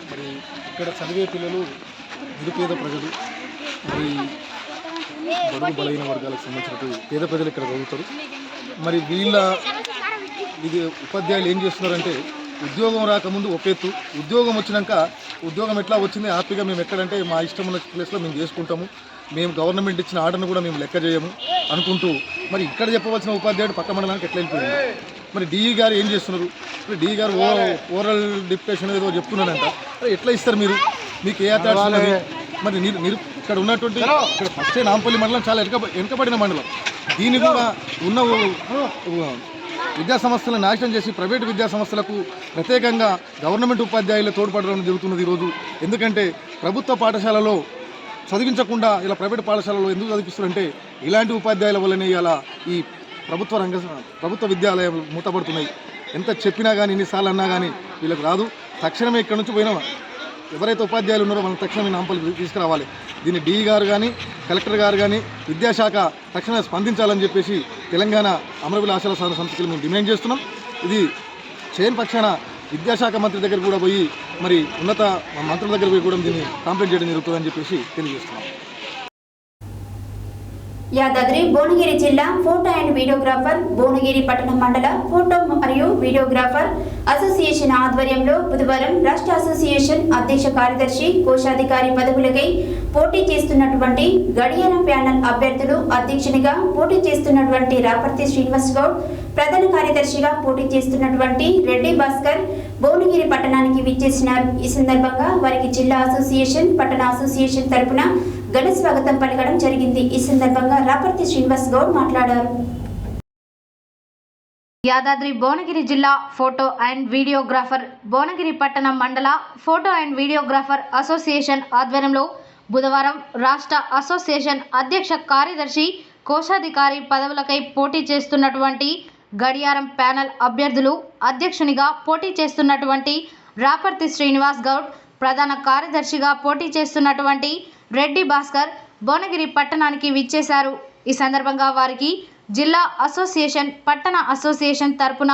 మరి ఇక్కడ చదివే పిల్లలు నిరుపేద ప్రజలు మరి బడుగు బలహీన వర్గాలకు సంబంధించిన పేద ప్రజలు ఇక్కడ చదువుతారు. మరి ఇది ఉపాధ్యాయులు ఏం చేస్తున్నారంటే ఉద్యోగం రాకముందు ఒక ఎత్తు, ఉద్యోగం వచ్చినాక ఉద్యోగం ఎట్లా వచ్చింది హ్యాపీగా మేము ఎక్కడంటే మా ఇష్టం ఉన్న ప్లేస్లో మేము చేసుకుంటాము, మేము గవర్నమెంట్ ఇచ్చిన ఆర్డర్ను కూడా మేము లెక్క చేయము అనుకుంటూ మరి ఇక్కడ చెప్పవలసిన ఉపాధ్యాయుడు పక్క మండలానికి ఎట్లా వెళ్ళిపోయింది. మరి డిఈ గారు ఏం చేస్తున్నారు? ఇప్పుడు డిఈ గారు ఓరల్ డిప్యుటేషన్ ఏదో చెప్తున్నారంట, ఎట్లా ఇస్తారు మీరు? మీకు ఏ అథారిటీ ఉన్నది? మరి ఇక్కడ ఉన్నటువంటి ఇక్కడ ఫస్ట్ నాంపల్లి మండలం చాలా వెనుకబడిన మండలం. దీన్ని కూడా ఉన్న విద్యా సంస్థలను నాశనం చేసి ప్రైవేటు విద్యా సంస్థలకు ప్రత్యేకంగా గవర్నమెంట్ ఉపాధ్యాయులు తోడ్పడడం జరుగుతున్నది ఈరోజు. ఎందుకంటే ప్రభుత్వ పాఠశాలలో చదివించకుండా ఇలా ప్రైవేట్ పాఠశాలలో ఎందుకు చదివిస్తున్నారంటే ఇలాంటి ఉపాధ్యాయుల వల్లనే ఇలా ఈ ప్రభుత్వ విద్యాలయాలు మూతపడుతున్నాయి. ఎంత చెప్పినా కానీ ఎన్నిసార్లు అన్నా కానీ వీళ్ళకి రాదు. తక్షణమే ఇక్కడ నుంచి పోయినా ఎవరైతే ఉపాధ్యాయులు ఉన్నారో మనం తక్షణమే నాంపల్లి తీసుకురావాలి. దీన్ని డిఈ గారు కానీ కలెక్టర్ గారు కానీ విద్యాశాఖ తక్షణమే స్పందించాలని చెప్పేసి తెలంగాణ అమరవీరుల ఆశల సాధన సమితికి మేము డిమాండ్ చేస్తున్నాం. ఇది చేయని పక్షాన విద్యాశాఖ మంత్రి దగ్గర కూడా పోయి మరి ఉన్నత మంత్రుల దగ్గర పోయి కూడా దీన్ని కంప్లైంట్ చేయడం జరుగుతుందని చెప్పేసి తెలియజేస్తున్నాం. యాదాద్రి భువనగిరి జిల్లా ఫోటో అండ్ వీడియోగ్రాఫర్ భువనగిరి పట్టణ మండల ఫోటో మరియు వీడియోగ్రాఫర్ అసోసియేషన్ ఆధ్వర్యంలో బుధవారం రాష్ట్ర అసోసియేషన్ అధ్యక్ష కార్యదర్శి కోశాధికారి పదవులకై పోటీ చేస్తున్నటువంటి గడియారం ప్యానెల్ అభ్యర్థులు అధ్యక్షునిగా పోటీ చేస్తున్నటువంటి రాపర్తి శ్రీనివాస్ గౌడ్, ప్రధాన కార్యదర్శిగా పోటీ చేస్తున్నటువంటి రెడ్డి భాస్కర్ భువనగిరి పట్టణానికి విచ్చేసినారు. ఈ సందర్భంగా వారికి జిల్లా అసోసియేషన్ పట్టణ అసోసియేషన్ తరపున ఘన స్వాగతం పలకడం జరిగింది. ఈ సందర్భంగా రాపర్తి శ్రీనివాస్ గౌడ్ మాట్లాడారు. యాదాద్రి భువనగిరి జిల్లా ఫోటో అండ్ వీడియోగ్రాఫర్ భువనగిరి పట్టణ మండల ఫోటో అండ్ వీడియోగ్రాఫర్ అసోసియేషన్ ఆధ్వర్యంలో బుధవారం రాష్ట్ర అసోసియేషన్ అధ్యక్ష కార్యదర్శి కోశాధికారి పదవులకై పోటీ చేస్తున్నటువంటి గడియారం ప్యానెల్ అభ్యర్థులు అధ్యక్షునిగా పోటీ చేస్తున్నటువంటి రాపర్తి శ్రీనివాస్ గౌడ్, ప్రధాన కార్యదర్శిగా పోటీ చేస్తున్నటువంటి రెడ్డి భాస్కర్ భువనగిరి పట్టణానికి విచ్చేశారు. ఈ సందర్భంగా వారికి జిల్లా అసోసియేషన్ పట్టణ అసోసియేషన్ తరపున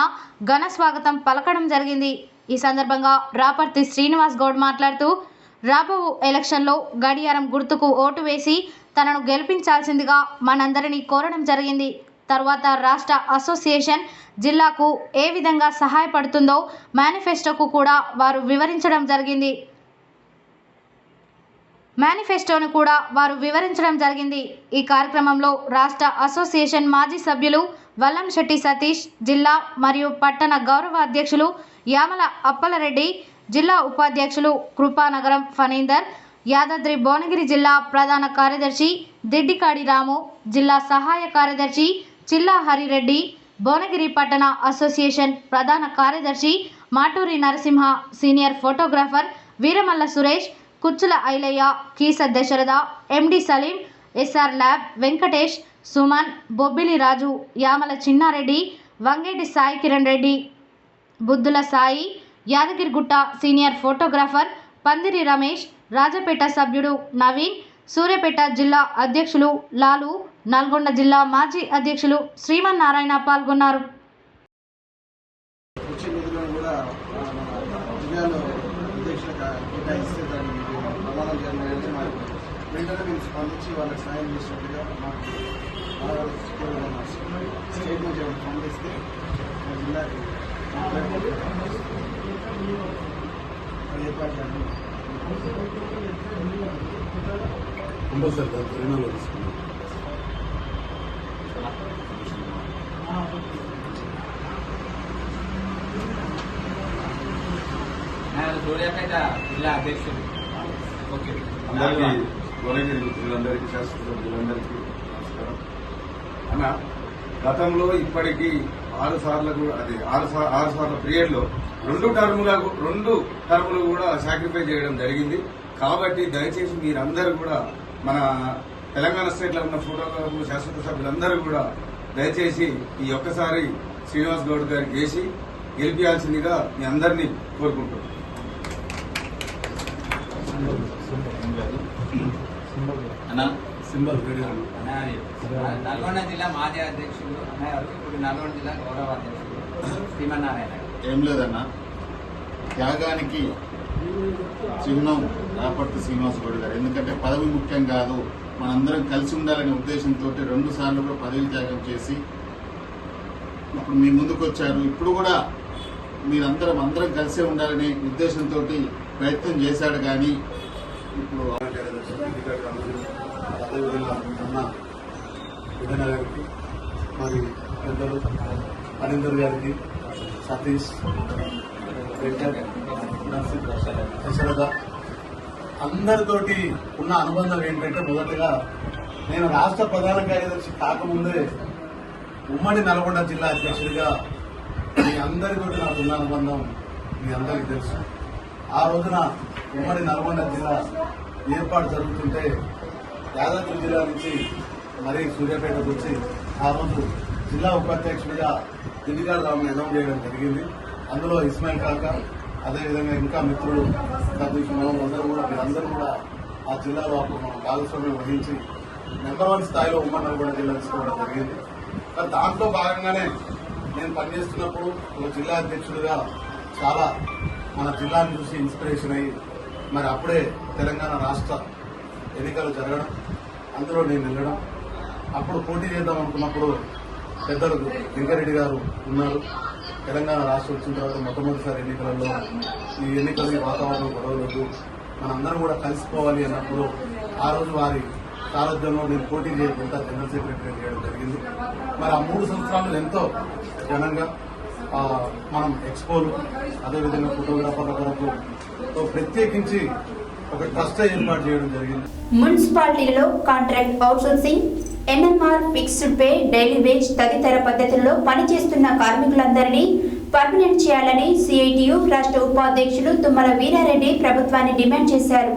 ఘన స్వాగతం పలకడం జరిగింది. ఈ సందర్భంగా రాపర్తి శ్రీనివాస్ గౌడ్ మాట్లాడుతూ రాబో ఎలక్షన్లో గడియారం గుర్తుకు ఓటు వేసి తనను గెలిపించాల్సిందిగా మనందరినీ కోరడం జరిగింది. తర్వాత రాష్ట్ర అసోసియేషన్ జిల్లాకు ఏ విధంగా సహాయపడుతుందో మేనిఫెస్టోకు కూడా వారు వివరించడం జరిగింది. ఈ కార్యక్రమంలో రాష్ట్ర అసోసియేషన్ మాజీ సభ్యులు వల్లంశెట్టి సతీష్, జిల్లా మరియు పట్టణ గౌరవ అధ్యక్షులు యామల అప్పలరెడ్డి, జిల్లా ఉపాధ్యక్షులు కృపానగరం ఫణీందర్, యాదాద్రి భువనగిరి జిల్లా ప్రధాన కార్యదర్శి దిడ్డికాడి రాము, జిల్లా సహాయ కార్యదర్శి చిల్లా హరిరెడ్డి, భువనగిరి పట్టణ అసోసియేషన్ ప్రధాన కార్యదర్శి మాటూరి నరసింహ, సీనియర్ ఫోటోగ్రాఫర్ వీరమల్ల సురేష్, కుచ్చుల ఐలయ్య, కీస దశరథ, ఎండి సలీం, ఎస్ఆర్ ల్యాబ్ వెంకటేష్, సుమన్, బొబ్బిలి రాజు, యామల చిన్నారెడ్డి, వంగేటి సాయి కిరణ్ రెడ్డి, బుద్ధుల సాయి, యాదగిరిగుట్ట సీనియర్ ఫోటోగ్రాఫర్ పందిరి రమేష్, రాజపేట సభ్యుడు నవీన్, సూర్యాపేట జిల్లా అధ్యక్షులు లాలు, నల్గొండ జిల్లా మాజీ అధ్యక్షులు శ్రీమన్నారాయణ పాల్గొన్నారు. స్పందించి వాళ్ళకి సాయం చేసినట్టుగా స్టేట్మెంట్ పంపిస్తే జిల్లాకి ఏర్పాటు చేయాలి. సూర్యాపేట జిల్లా అధ్యక్షుడు అందరికీ శాస్త్ర సభ్యులందరికీ నమస్కారం అన్న. గతంలో ఇప్పటికీ 6 సార్ల పీరియడ్లో 2 టర్ములు కూడా సాక్రిఫై చేయడం జరిగింది. కాబట్టి దయచేసి మీరందరూ కూడా మన తెలంగాణ స్టేట్లో ఉన్న ఫోటోగ్రాఫర్లు శాశ్వత సభ్యులందరూ కూడా దయచేసి ఈ ఒక్కసారి శ్రీనివాస్ గౌడ్ గారికి వేసి గెలిపించాల్సిందిగా మీ అందరినీ కోరుకుంటున్నాను. నల్గొండ జిల్లా మాజీ అధ్యక్షుడు అన్నగారు, ఇప్పుడు నల్గొండ జిల్లా గౌరవ అధ్యక్షుడు శ్రీమన్నారాయణ. ఏం లేదన్నా, త్యాగానికి చిహ్నం రాపర్తి శ్రీనివాస్ గౌడ్ గారు. ఎందుకంటే పదవి ముఖ్యం కాదు, మనందరం కలిసి ఉండాలనే ఉద్దేశంతో 2 సార్లు కూడా పదవి త్యాగం చేసి ఇప్పుడు మీ ముందుకు వచ్చారు. ఇప్పుడు కూడా అందరం కలిసే ఉండాలనే ఉద్దేశంతో ప్రయత్నం చేశాడు. కానీ ఇప్పుడు అదేవిధంగా ఉన్న విజయన గారికి, మరి పెద్దలు హరీందర్ గారికి, సతీష్, వెంకట్, దశరథ అందరితోటి ఉన్న అనుబంధం ఏంటంటే, మొదటగా నేను రాష్ట్ర ప్రధాన కార్యదర్శి కాకముందే ఉమ్మడి నల్గొండ జిల్లా అధ్యక్షుడిగా మీ అందరితోటి నాకు ఉన్న అనుబంధం మీ అందరికీ తెలుసు. ఆ రోజున ఉమ్మడి నల్గొండ జిల్లా ఏర్పాటు జరుగుతుంటే యాదాద్రి జిల్లా నుంచి మరీ సూర్యాపేటకు వచ్చి ఆ రోజు జిల్లా ఉపాధ్యక్షుడిగా దిల్లిగారు రావును అనౌన్స్ చేయడం జరిగింది. అందులో ఇస్మాయిల్ కాక, అదేవిధంగా ఇంకా మిత్రులు సతీష్, మీరందరూ కూడా ఆ జిల్లాలో అప్పుడు మనం భాగస్వామ్యం వహించి నెంబర్ 1 స్థాయిలో ఉమ్మడి నల్గొండ జిల్లా తీసుకోవడం జరిగింది. కానీ దాంట్లో భాగంగానే నేను పనిచేస్తున్నప్పుడు ఒక జిల్లా అధ్యక్షుడిగా చాలా మన జిల్లాను చూసి ఇన్స్పిరేషన్ అయ్యి మరి అప్పుడే తెలంగాణ రాష్ట్ర ఎన్నికలు జరగడం, అందులో నేను వెళ్ళడం, అప్పుడు పోటీ చేద్దాం అనుకున్నప్పుడు పెద్దలు వెంకరెడ్డి గారు ఉన్నారు. తెలంగాణ రాష్ట్రం వచ్చిన తర్వాత మొట్టమొదటిసారి ఎన్నికలలో ఈ ఎన్నికల వాతావరణం గొడవలేదు, మనందరం కూడా కలిసిపోవాలి అన్నప్పుడు ఆ రోజు వారి సారథ్యంలో నేను పోటీ చేయకుండా జనరల్ సెక్రటరీ చేయడం జరిగింది. మరి ఆ 3 సంవత్సరాలు ఎంతో ఘనంగా మనం ఎక్స్పోలు, అదేవిధంగా ఫోటోగ్రాఫర్ల కొరకు ప్రత్యేకించి ఒక ట్రస్ట్ ఏర్పాటు చేయడం జరిగింది. మున్సిపాలిటీలలో contract outsourcing, NMR, fixed pay, daily wage తదితర పద్ధతుల్లో పనిచేస్తున్న కార్మికులందరినీ పర్మనెంట్ చేయాలని సిఐటియు రాష్ట్ర ఉపాధ్యక్షులు తుమ్మల వీరారెడ్డి ప్రభుత్వాన్ని డిమాండ్ చేశారు.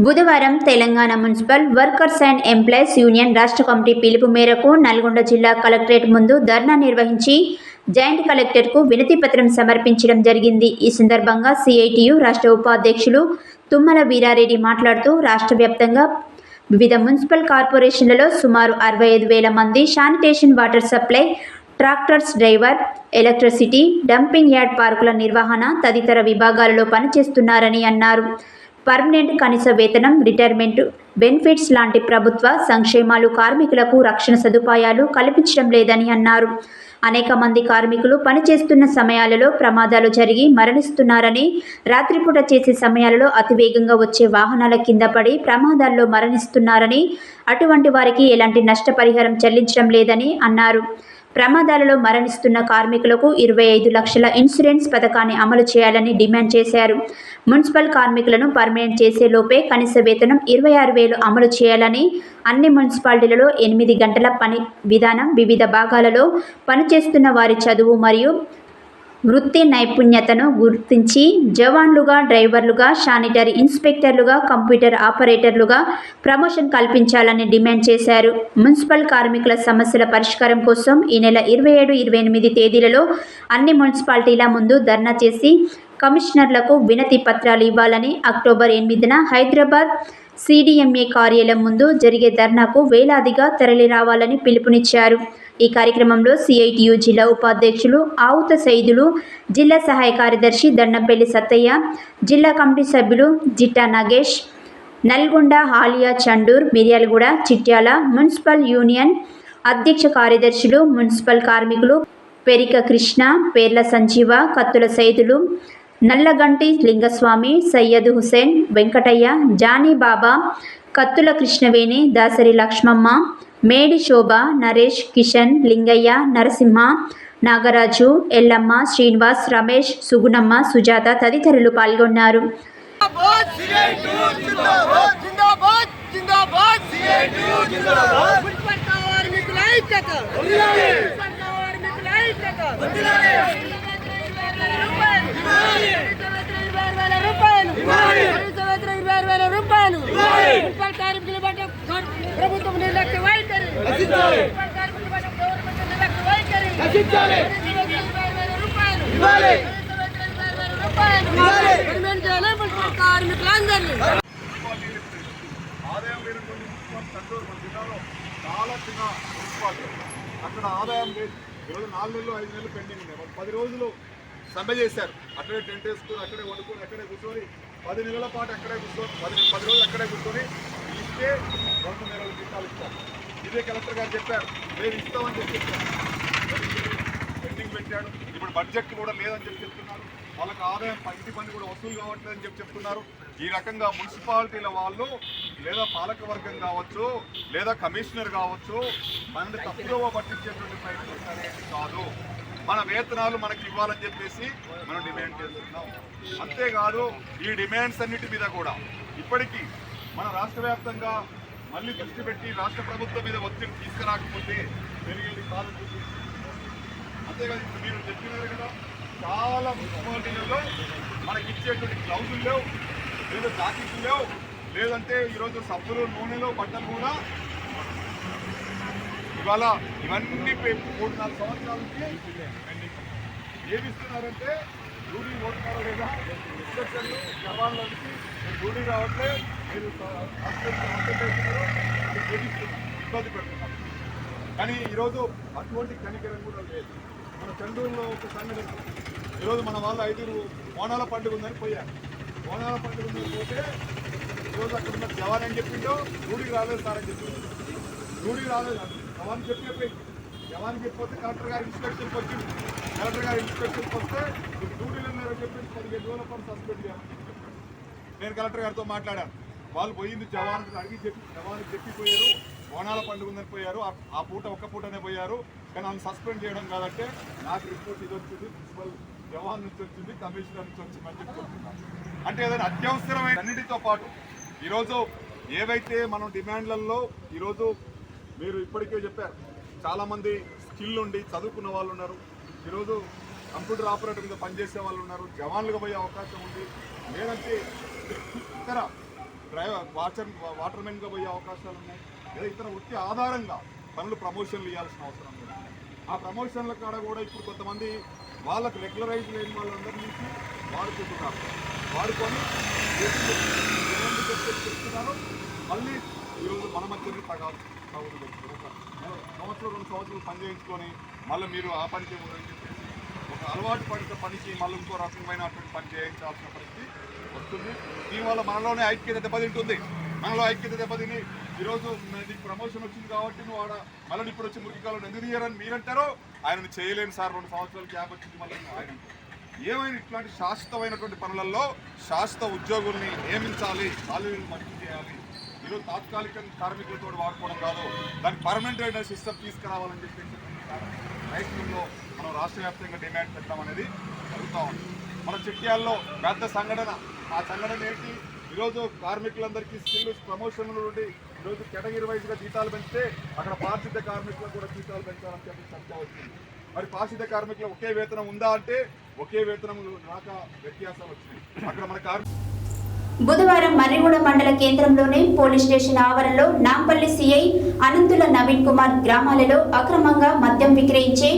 బుధవారం Telangana municipal workers and employees union రాష్ట్ర కమిటీ పిలుపు మేరకు నల్గొండ జిల్లా కలెక్టరేట్ ముందు ధర్నా నిర్వహించి జాయింట్ కలెక్టర్కు వినతి పత్రం సమర్పించడం జరిగింది. ఈ సందర్భంగా సిఐటియు రాష్ట్ర ఉపాధ్యక్షులు తుమ్మల వీరారెడ్డి మాట్లాడుతూ రాష్ట్ర వ్యాప్తంగా వివిధ మున్సిపల్ కార్పొరేషన్లలో సుమారు 65,000 మంది sanitation, water supply, tractors driver, electricity, dumping yard, పార్కుల నిర్వహణ తదితర విభాగాలలో పనిచేస్తున్నారని అన్నారు. పర్మనెంట్ కనీస వేతనం, రిటైర్మెంట్ బెనిఫిట్స్ లాంటి ప్రభుత్వ సంక్షేమాలు కార్మికులకు రక్షణ సదుపాయాలు కల్పించడం లేదని అన్నారు. అనేక మంది కార్మికులు పనిచేస్తున్న సమయాలలో ప్రమాదాలు జరిగి మరణిస్తున్నారని, రాత్రిపూట చేసే సమయాలలో అతివేగంగా వచ్చే వాహనాల కింద పడి ప్రమాదాల్లో మరణిస్తున్నారని, అటువంటి వారికి ఎలాంటి నష్టపరిహారం చెల్లించడం లేదని అన్నారు. ప్రమాదాలలో మరణిస్తున్న కార్మికులకు 25 లక్షల ఇన్సూరెన్స్ పథకాన్ని అమలు చేయాలని డిమాండ్ చేశారు. మున్సిపల్ కార్మికులను పర్మనెంట్ చేసే లోపే కనీస వేతనం 26,000 అమలు చేయాలని, అన్ని మున్సిపాలిటీలలో 8 గంటల పని విధానం, వివిధ భాగాలలో పనిచేస్తున్న వారి చదువు మరియు వృత్తి నైపుణ్యతను గుర్తించి జవాన్లుగా, డ్రైవర్లుగా, శానిటరీ ఇన్స్పెక్టర్లుగా, కంప్యూటర్ ఆపరేటర్లుగా ప్రమోషన్ కల్పించాలని డిమాండ్ చేశారు. మున్సిపల్ కార్మికుల సమస్యల పరిష్కారం కోసం ఈ నెల 27, 28 తేదీలలో అన్ని మున్సిపాలిటీల ముందు ధర్నా చేసి కమిషనర్లకు వినతి పత్రాలు ఇవ్వాలని, అక్టోబర్ 8న హైదరాబాద్ సిడిఎంఏ కార్యాలయం ముందు జరిగే ధర్నాకు వేలాదిగా తరలి రావాలని పిలుపునిచ్చారు. ఈ కార్యక్రమంలో సిఐటియు జిల్లా ఉపాధ్యక్షులు ఆవుత సైదులు, జిల్లా సహాయ కార్యదర్శి దండంపల్లి సత్తయ్య, జిల్లా కమిటీ సభ్యులు జిట్టా నాగేష్, నల్గొండ, హాలియా, చండూర్, మిర్యాలగూడ, చిట్యాల మున్సిపల్ యూనియన్ అధ్యక్ష కార్యదర్శులు, మున్సిపల్ కార్మికులు పెరిక కృష్ణ, పేర్ల సంజీవ, కత్తుల సైదులు, నల్లగంటి లింగస్వామి, సయ్యద్ హుసేన్, వెంకటయ్య, జానీ బాబా, కత్తుల కృష్ణవేణి, దాసరి లక్ష్మమ్మ, మేడి శోభ, నరేష్, కిషన్, లింగయ్య, నరసింహ, నాగరాజు, ఎల్లమ్మ, శ్రీనివాస్, రమేష్, సుగుణమ్మ, సుజాత తదితరులు పాల్గొన్నారు. ప్రభుత్వం నిర్లక్ష్య వైఖరి కార్మికులందరినీ ఆదాయం లేనటువంటి కంట్రోల్ మన జిల్లాలో చాలా చిన్న మున్సిపాలిటీ, అక్కడ ఆదాయం లేదు. ఈరోజు 4 నెలలు 5 నెలలు పెండింగ్ ఉన్నాయి. 10 రోజులు సమ్మె చేశారు. అక్కడే టెంట్ వేసుకొని అక్కడే వండుకొని అక్కడే కూర్చొని 10 నెలల పాటు అక్కడే కూర్చొని 10 రోజులు అక్కడే కూర్చొని ఇస్తే 2 నెలల జీతాలు ఇస్తారు. ఇదే కలెక్టర్ గారు చెప్పారు, మేము ఇస్తామని చెప్పారు. పెండింగ్ పెట్టాడు. ఇప్పుడు బడ్జెట్ కూడా లేదని చెప్తున్నారు. వాళ్ళకి ఆదాయం ఇంటి పని కూడా వసూలు కావట్లేదని చెప్తున్నారు. ఈ రకంగా మున్సిపాలిటీల వాళ్ళు లేదా పాలక వర్గం కావచ్చు లేదా కమిషనర్ కావచ్చు మనల్ని తప్పుగా పట్టించేటువంటి ప్రయత్నం సరైనది కాదు. మన వేతనాలు మనకి ఇవ్వాలని చెప్పేసి మనం డిమాండ్ చేస్తున్నాం. అంతేకాదు ఈ డిమాండ్స్ అన్నిటి మీద కూడా ఇప్పటికీ మన రాష్ట్ర వ్యాప్తంగా మళ్ళీ దృష్టి పెట్టి రాష్ట్ర ప్రభుత్వం మీద ఒత్తిడి తీసుకురాకపోతే పెరిగేది కాదు. అంతేకాదు ఇప్పుడు మీరు చెప్పినారు కదా, చాలా మున్సిపాలిటీలలో మనకి ఇచ్చేటువంటి గ్లౌజులు లేవు, లేదా జాకెట్లు లేవు, లేదంటే ఈరోజు సబ్బులు నూనెలు బట్టలు కూడా ఇవాళ ఇవన్నీ 3-4 సంవత్సరాల నుంచి ఏమి ఇస్తున్నారంటే డ్యూటీ పోతున్నారో లేదా ఇన్స్పెక్టర్లు జవాన్ల నుంచి డ్యూటీ రావట్లే, మీరు ఇబ్బంది పెడుతున్నారు. కానీ ఈరోజు అటువంటి కనికరం కూడా లేదు. మన చండూరులో ఒక సంఘటన, ఈరోజు మన వాళ్ళు 5 బోనాల పండుగ ఉందని పోయారు. బోనాల పండుగ ఉందని పోతే ఈరోజు అక్కడ ఉన్న జవాన్ ఏం చెప్పిండో, డ్యూటీకి రాలేదు సార్ అని చెప్పిండు. డ్యూటీకి రాలేదు జవాన్ చెప్పి జవాన్ చెప్పిపోతే కలెక్టర్ గారు ఇన్స్పెక్షన్కి వచ్చింది. కలెక్టర్ గారు ఇన్స్పెక్షన్కి వస్తే మీకు డ్యూటీలు ఉన్నారని చెప్పి 15 రోజుల పాటు సస్పెండ్ చేయాలని చెప్పారు. నేను కలెక్టర్ గారితో మాట్లాడాను. వాళ్ళు పోయింది జవాన్కి అడిగి జవాన్కి చెప్పిపోయారు, బోనాల పండుగ ఉందని పోయారు. ఆ పూట ఒక్క పూటనే పోయారు. కానీ వాళ్ళు సస్పెండ్ చేయడం కాదంటే నాకు రిపోర్ట్ ఇది వచ్చింది, ప్రిన్సిపల్ జవాన్ నుంచి వచ్చింది, కమిషనర్ నుంచి వచ్చిందని చెప్పి చెప్తున్నాను. అంటే ఏదైనా అత్యవసరమైన అన్నిటితో పాటు ఈరోజు ఏవైతే మనం డిమాండ్లలో ఈరోజు మీరు ఇప్పటికే చెప్పారు, చాలామంది స్కిల్ ఉండి చదువుకున్న వాళ్ళు ఉన్నారు. ఈరోజు కంప్యూటర్ ఆపరేటర్ మీద పనిచేసే వాళ్ళు ఉన్నారు. జవాన్లుగా పోయే అవకాశం ఉంది. లేదంటే ఇతర వాటర్మెన్గా పోయే అవకాశాలు ఉన్నాయి. లేదా ఇతర వృత్తి ఆధారంగా పనులు ప్రమోషన్లు ఇవ్వాల్సిన అవసరం లేదు. ఆ ప్రమోషన్ల కాడ కూడా ఇప్పుడు కొంతమంది వాళ్ళకు రెగ్యులరైజ్ లేని వాళ్ళందరి నుంచి వాడుకుంటున్నారు. వాడుకొని చెప్తున్నారు. మళ్ళీ ఈరోజు మన మధ్యలో సంవత్సరం 2 సంవత్సరాలు పని చేయించుకొని మళ్ళీ మీరు ఆ పని చేయకూడదని చెప్పేసి ఒక అలవాటు పడిన పనికి మళ్ళీ ఇంకో రకమైనటువంటి పని చేయించాల్సిన పరిస్థితి వస్తుంది. దీనివల్ల మనలోనే ఐక్యత దెబ్బతింటుంది. మనలో ఐక్యత దెబ్బతిని ఈరోజు నీకు ప్రమోషన్ వచ్చింది కాబట్టి నువ్వు ఆడ మళ్ళీ ఇప్పుడు వచ్చి మురికికాలను ఎందుకు తీయరని మీరంటారో, ఆయనను చేయలేను సార్ 2 సంవత్సరాలు గ్యాప్ వచ్చింది మళ్ళీ ఆయన. ఏమైనా ఇట్లాంటి శాశ్వతమైనటువంటి పనులలో శాశ్వత ఉద్యోగుల్ని నియమించాలి, ఖాళీలను భర్తీ చేయాలి. ఈరోజు తాత్కాలిక కార్మికులతో వాడుకోవడం కాదు, దానికి పర్మనెంట్ సిస్టమ్ తీసుకురావాలని చెప్పేసి రైతుల్లో మనం రాష్ట్ర వ్యాప్తంగా డిమాండ్ పెట్టామనేది జరుగుతూ ఉంది. మన చిట్యాల్లో పెద్ద సంఘటన, ఆ సంఘటన ఏంటి, ఈరోజు కార్మికులందరికీ స్కిల్ ప్రమోషన్లు నుండి ఈరోజు కేటగిరీ వైజ్గా జీతాలు పెంచితే అక్కడ పారిశుద్ధ్య కార్మికులకు కూడా జీతాలు పెంచాలని చెప్పి చర్చ వచ్చింది. మరి పారిశుద్ధ్య కార్మికులు ఒకే వేతనం ఉందా అంటే ఒకే వేతనం రాక వ్యత్యాసాలు వచ్చినాయి. అక్కడ మన బుధవారం మర్రిగూడ మండల కేంద్రంలోని పోలీస్ స్టేషన్ ఆవరణలో నాంపల్లి సిఐ అనంతుల నవీన్ కుమార్ గ్రామాలలో అక్రమంగా మద్యం విక్రయించే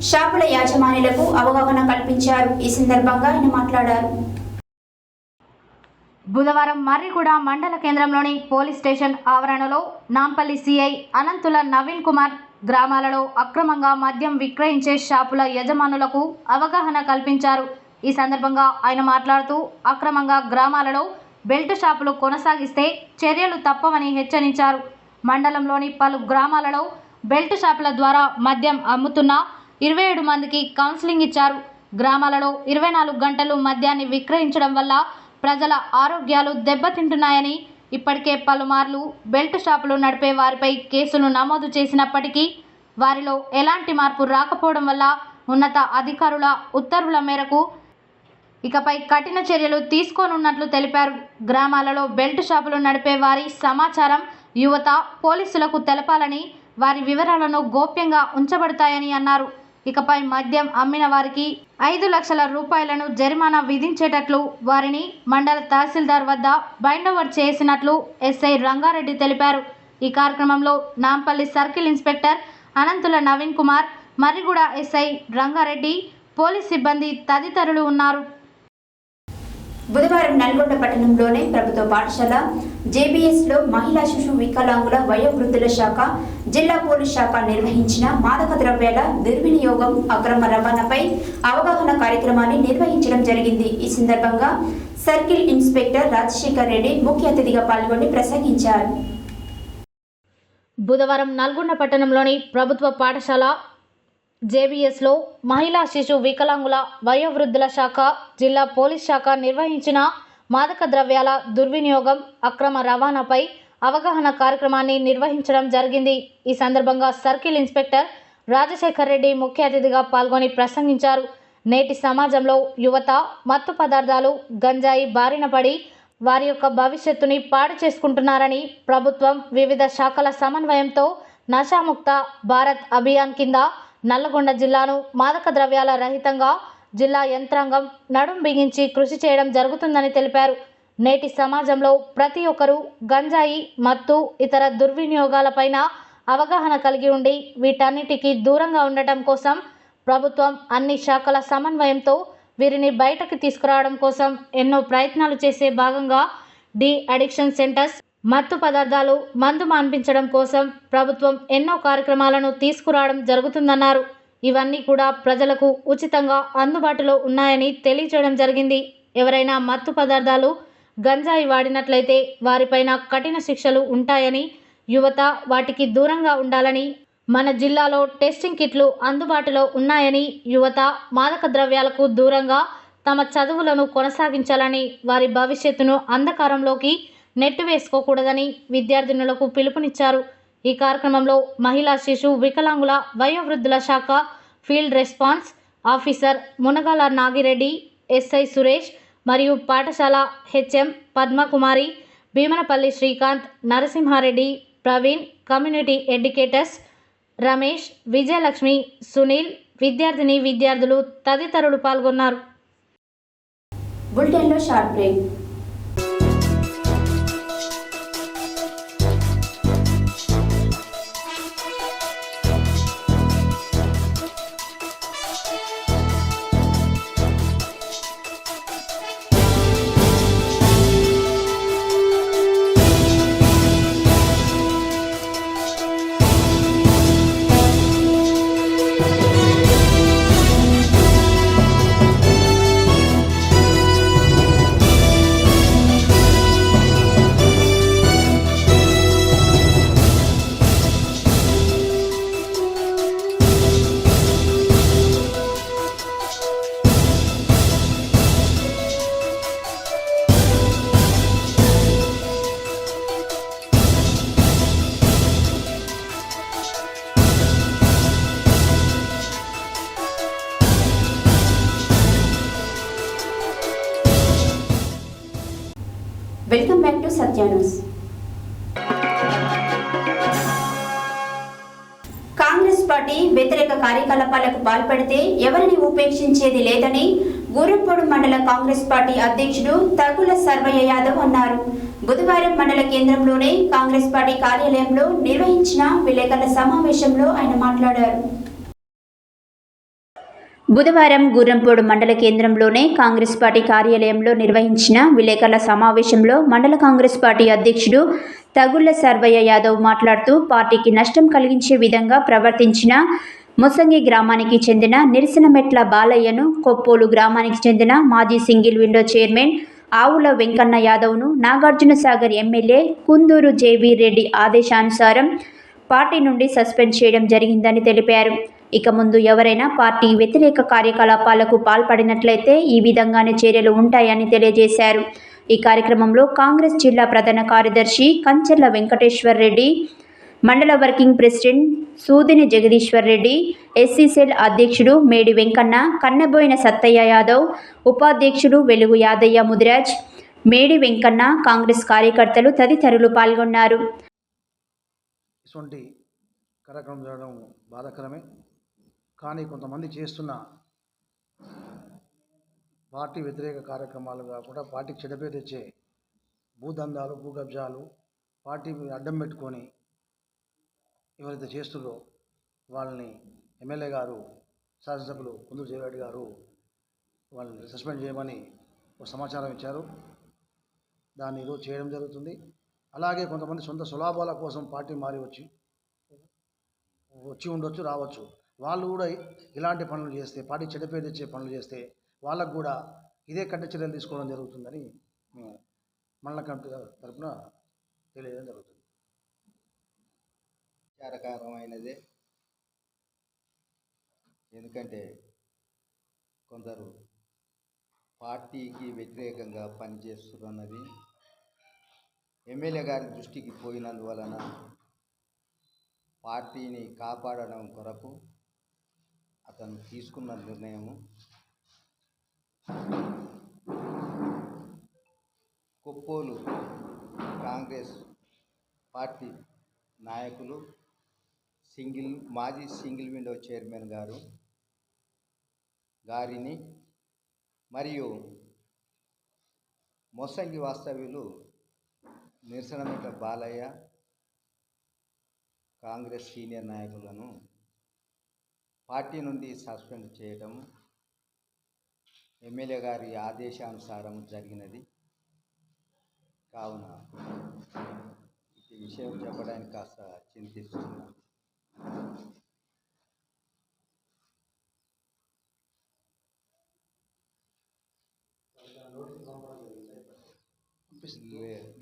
షాపుల యాజమాన్యులకు అవగాహన కల్పించారు. ఈ సందర్భంగా ఆయన మాట్లాడారు. బుధవారం మర్రిగూడ మండల కేంద్రంలోని పోలీస్ స్టేషన్ ఆవరణలో నాంపల్లి సిఐ అనంతుల నవీన్ కుమార్ గ్రామాలలో అక్రమంగా మద్యం విక్రయించే షాపుల యజమానులకు అవగాహన కల్పించారు. ఈ సందర్భంగా ఆయన మాట్లాడుతూ అక్రమంగా గ్రామాలలో బెల్ట్ షాపులు కొనసాగిస్తే చర్యలు తప్పవని హెచ్చరించారు. మండలంలోని పలు గ్రామాలలో బెల్ట్ షాపుల ద్వారా మద్యం అమ్ముతున్న 27 మందికి కౌన్సిలింగ్ ఇచ్చారు. గ్రామాలలో 24 గంటలు మద్యాన్ని విక్రయించడం వల్ల ప్రజల ఆరోగ్యాలు దెబ్బతింటున్నాయని, ఇప్పటికే పలుమార్లు బెల్ట్ షాపులు నడిపే వారిపై కేసులు నమోదు చేసినప్పటికీ వారిలో ఎలాంటి మార్పు రాకపోవడం వల్ల ఉన్నత అధికారుల ఉత్తర్వుల మేరకు ఇకపై కఠిన చర్యలు తీసుకోనున్నట్లు తెలిపారు. గ్రామాలలో బెల్ట్ షాపులు నడిపే వారి సమాచారం యువత పోలీసులకు తెలపాలని, వారి వివరాలను గోప్యంగా ఉంచబడతాయని అన్నారు. ఇకపై మద్యం అమ్మిన వారికి 5 లక్షల రూపాయలను జరిమానా విధించేటట్లు వారిని మండల తహసీల్దార్ వద్ద బైండోవర్ చేసినట్లు ఎస్ఐ రంగారెడ్డి తెలిపారు. ఈ కార్యక్రమంలో Nampally circle inspector Anantula Naveen Kumar, Marriguda SI Rangareddy, police సిబ్బంది తదితరులు ఉన్నారు. బుధవారం నల్గొండ పట్టణంలోని ప్రభుత్వ పాఠశాల జేబీఎస్లో మహిళా శిశు వికలాంగుల వయోవృద్ధుల శాఖ, జిల్లా పోలీస్ శాఖ నిర్వహించిన మాదక ద్రవ్యాల దుర్వినియోగం, అక్రమ రవాణాపై అవగాహన కార్యక్రమాన్ని నిర్వహించడం జరిగింది. ఈ సందర్భంగా సర్కిల్ ఇన్స్పెక్టర్ రాజశేఖర్ రెడ్డి ముఖ్య అతిథిగా పాల్గొని ప్రసంగించారు. బుధవారం నల్గొండ పట్టణంలోని ప్రభుత్వ పాఠశాల జేబీఎస్లో మహిళా శిశు వికలాంగుల వయోవృద్ధుల శాఖ, జిల్లా పోలీస్ శాఖ నిర్వహించిన మాదక ద్రవ్యాల దుర్వినియోగం, అక్రమ రవాణాపై అవగాహన కార్యక్రమాన్ని నిర్వహించడం జరిగింది. ఈ సందర్భంగా సర్కిల్ ఇన్స్పెక్టర్ రాజశేఖర్ రెడ్డి ముఖ్య అతిథిగా పాల్గొని ప్రసంగించారు. నేటి సమాజంలో యువత మత్తు పదార్థాలు, గంజాయి బారిన పడి వారి యొక్క భవిష్యత్తుని పాడు చేసుకుంటున్నారని ప్రభుత్వం వివిధ శాఖల సమన్వయంతో నషాముక్త భారత్ అభియాన్ కింద నల్లగొండ జిల్లాను మాదక ద్రవ్యాల రహితంగా జిల్లా యంత్రాంగం నడుం బిగించి కృషి చేయడం జరుగుతుందని తెలిపారు. నేటి సమాజంలో ప్రతి ఒక్కరూ గంజాయి, మత్తు, ఇతర దుర్వినియోగాలపైన అవగాహన కలిగి ఉండి వీటన్నిటికీ దూరంగా ఉండటం కోసం ప్రభుత్వం అన్ని శాఖల సమన్వయంతో వీరిని బయటకు తీసుకురావడం కోసం ఎన్నో ప్రయత్నాలు చేసే భాగంగా డి అడిక్షన్ సెంటర్స్, మత్తు పదార్థాలు మందు మాన్పించడం కోసం ప్రభుత్వం ఎన్నో కార్యక్రమాలను తీసుకురావడం జరుగుతుందన్నారు. ఇవన్నీ కూడా ప్రజలకు ఉచితంగా అందుబాటులో ఉన్నాయని తెలియజేయడం జరిగింది. ఎవరైనా మత్తు పదార్థాలు, గంజాయి వాడినట్లయితే వారిపైన కఠిన శిక్షలు ఉంటాయని, యువత వాటికి దూరంగా ఉండాలని, మన జిల్లాలో టెస్టింగ్ కిట్లు అందుబాటులో ఉన్నాయని, యువత మాదక ద్రవ్యాలకు దూరంగా తమ చదువులను కొనసాగించాలని, వారి భవిష్యత్తును అంధకారంలోకి నెట్టివేసుకోకూడదని విద్యార్థినులకు పిలుపునిచ్చారు. ఈ కార్యక్రమంలో మహిళా శిశు వికలాంగుల వయోవృద్ధుల శాఖ field response officer Munagala Nagireddy, SI Suresh మరియు పాఠశాల HM Padmakumari, Bheemanapalli Srikanth, Narasimhareddy, Praveen, community educators Ramesh, Vijayalakshmi, Sunil, విద్యార్థిని విద్యార్థులు తదితరులు పాల్గొన్నారు. బులెటిన్లో short break. Welcome back to Satya news. Congress party వ్యతిరేక కార్యకలాపాలకు పాల్పడితే ఎవరిని ఉపేక్షించేది లేదని గూరంపోడు మండల కాంగ్రెస్ పార్టీ అధ్యక్షుడు తగుల సర్వయ్య యాదవ్ అన్నారు. బుధవారం మండల కేంద్రంలోని కాంగ్రెస్ పార్టీ కార్యాలయంలో నిర్వహించిన విలేకరుల సమావేశంలో ఆయన మాట్లాడారు. బుధవారం గుర్రంపోడు మండల కేంద్రంలోనే కాంగ్రెస్ పార్టీ కార్యాలయంలో నిర్వహించిన విలేకరుల సమావేశంలో మండల కాంగ్రెస్ పార్టీ అధ్యక్షుడు తగుళ్ల సర్వయ్య యాదవ్ మాట్లాడుతూ పార్టీకి నష్టం కలిగించే విధంగా ప్రవర్తించిన ముసంగి గ్రామానికి చెందిన నిరసనమెట్ల బాలయ్యను, కొప్పోలు గ్రామానికి చెందిన మాజీ సింగిల్ విండో చైర్మన్ ఆవుల వెంకన్న యాదవ్ను నాగార్జున సాగర్ ఎమ్మెల్యే కుందూరు జేవీ రెడ్డి ఆదేశానుసారం పార్టీ నుండి సస్పెండ్ చేయడం జరిగిందని తెలిపారు. ఇక ముందు ఎవరైనా పార్టీ వ్యతిరేక కార్యకలాపాలకు పాల్పడినట్లయితే ఈ విధంగానే చర్యలు ఉంటాయని తెలియజేశారు. ఈ కార్యక్రమంలో కాంగ్రెస్ జిల్లా ప్రధాన కార్యదర్శి కంచెర్ల వెంకటేశ్వర్ రెడ్డి, మండల వర్కింగ్ ప్రెసిడెంట్ సూదిని జగదీశ్వర్ రెడ్డి, ఎస్సీ సెల్ అధ్యక్షుడు మేడి వెంకన్న, కన్నెబోయిన సత్తయ్య యాదవ్, ఉపాధ్యక్షుడు వెలుగు యాదయ్య ముదిరాజ్, మేడి వెంకన్న, కాంగ్రెస్ కార్యకర్తలు తదితరులు పాల్గొన్నారు. ఇటువంటి కార్యక్రమం జరగడం బాధాకరమే. కానీ కొంతమంది చేస్తున్న పార్టీ వ్యతిరేక కార్యక్రమాలు కాకుండా పార్టీకి చెడ్డపేరు తెచ్చే భూదందాలు, భూకబ్జాలు పార్టీ అడ్డం పెట్టుకొని ఎవరైతే చేస్తుందో వాళ్ళని ఎమ్మెల్యే గారు, శాసనసభ్యులు కుందూరు జయరెడ్డి గారు వాళ్ళని సస్పెండ్ చేయమని ఒక సమాచారం ఇచ్చారు. దాన్ని ఈరోజు చేయడం జరుగుతుంది. అలాగే కొంతమంది సొంత సులాభాల కోసం పార్టీ మారి వచ్చి ఉండొచ్చు, రావచ్చు. వాళ్ళు కూడా ఇలాంటి పనులు చేస్తే, పార్టీ చెడ్డపేరు తెచ్చే పనులు చేస్తే వాళ్ళకు కూడా ఇదే కఠిన చర్యలు తీసుకోవడం జరుగుతుందని మేము మండల కమిటీ తరఫున తెలియజేయడం జరుగుతుంది. విచారకరమైనదే. ఎందుకంటే కొందరు పార్టీకి వ్యతిరేకంగా పనిచేస్తున్నది ఎమ్మెల్యే గారి దృష్టికి పోయినందువలన పార్టీని కాపాడడం కొరకు అతను తీసుకున్న నిర్ణయము కొప్పోలు కాంగ్రెస్ పార్టీ నాయకులు మాజీ సింగిల్ విండో చైర్మన్ గారిని మరియు మొసంగి వాస్తవ్యులు నిరసనమిట బాలయ్య కాంగ్రెస్ సీనియర్ నాయకులను పార్టీ నుండి సస్పెండ్ చేయడం ఎమ్మెల్యే గారి ఆదేశానుసారం జరిగినది. కావున ఈ విషయం చెప్పడానికి కాస్త చింతిస్తున్నాను.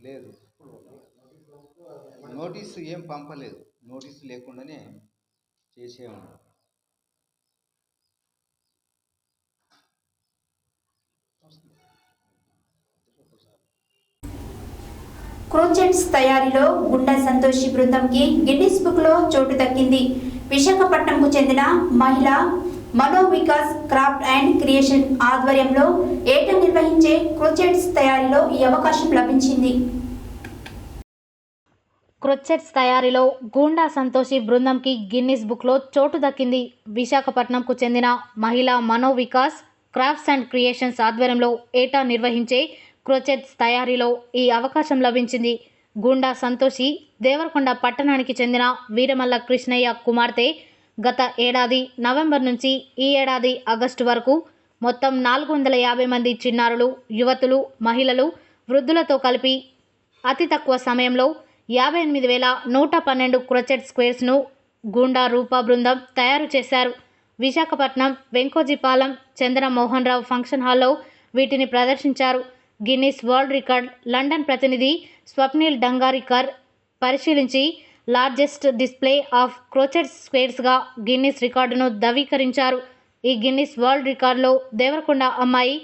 లేదు, నోటీసు ఏం పంపలేదు. నోటీసు లేకుండానే చేసేవాడు. క్రూచెట్స్ తయారీలో గుండా సంతోషి బృందంకి గిన్నిస్ బుక్ లో చోటు దక్కింది. విశాఖపట్నంకు చెందిన మహిళ మనో వికాస్ క్రాఫ్ట్ అండ్ క్రియేషన్ ఆధ్వర్యంలో ఏటా నిర్వహించే క్రూచెట్స్ తయారీలో ఈ అవకాశం లభించింది. క్రొచెట్స్ తయారీలో గూండా సంతోషి బృందంకి గిన్నిస్ బుక్లో చోటు దక్కింది. విశాఖపట్నంకు చెందిన మహిళా మనో వికాస్ క్రాఫ్ట్స్ అండ్ క్రియేషన్స్ ఆధ్వర్యంలో ఏటా నిర్వహించే క్రొచెట్స్ తయారీలో ఈ అవకాశం లభించింది. గూండా సంతోషి దేవరకొండ పట్టణానికి చెందిన వీరమల్ల కృష్ణయ్య కుమార్తె. గత ఏడాది నవంబర్ నుంచి ఈ ఏడాది ఆగస్టు వరకు మొత్తం 450 మంది చిన్నారులు, యువతులు, మహిళలు, వృద్ధులతో కలిపి అతి తక్కువ సమయంలో 58,112 క్రొచెట్ స్క్వేర్స్ను గూండా రూపా బృందం తయారు చేశారు. విశాఖపట్నం వెంకోజీపాలెం చంద్ర మోహన్ రావు ఫంక్షన్ హాల్లో వీటిని ప్రదర్శించారు. గిన్నిస్ వరల్డ్ రికార్డ్ లండన్ ప్రతినిధి స్వప్నిల్ డంగారికర్ పరిశీలించి లార్జెస్ట్ డిస్ప్లే ఆఫ్ క్రొచెట్ స్క్వేర్స్గా గిన్నిస్ రికార్డును ధృవీకరించారు. ఈ గిన్నిస్ వరల్డ్ రికార్డులో దేవరకొండ అమ్మాయి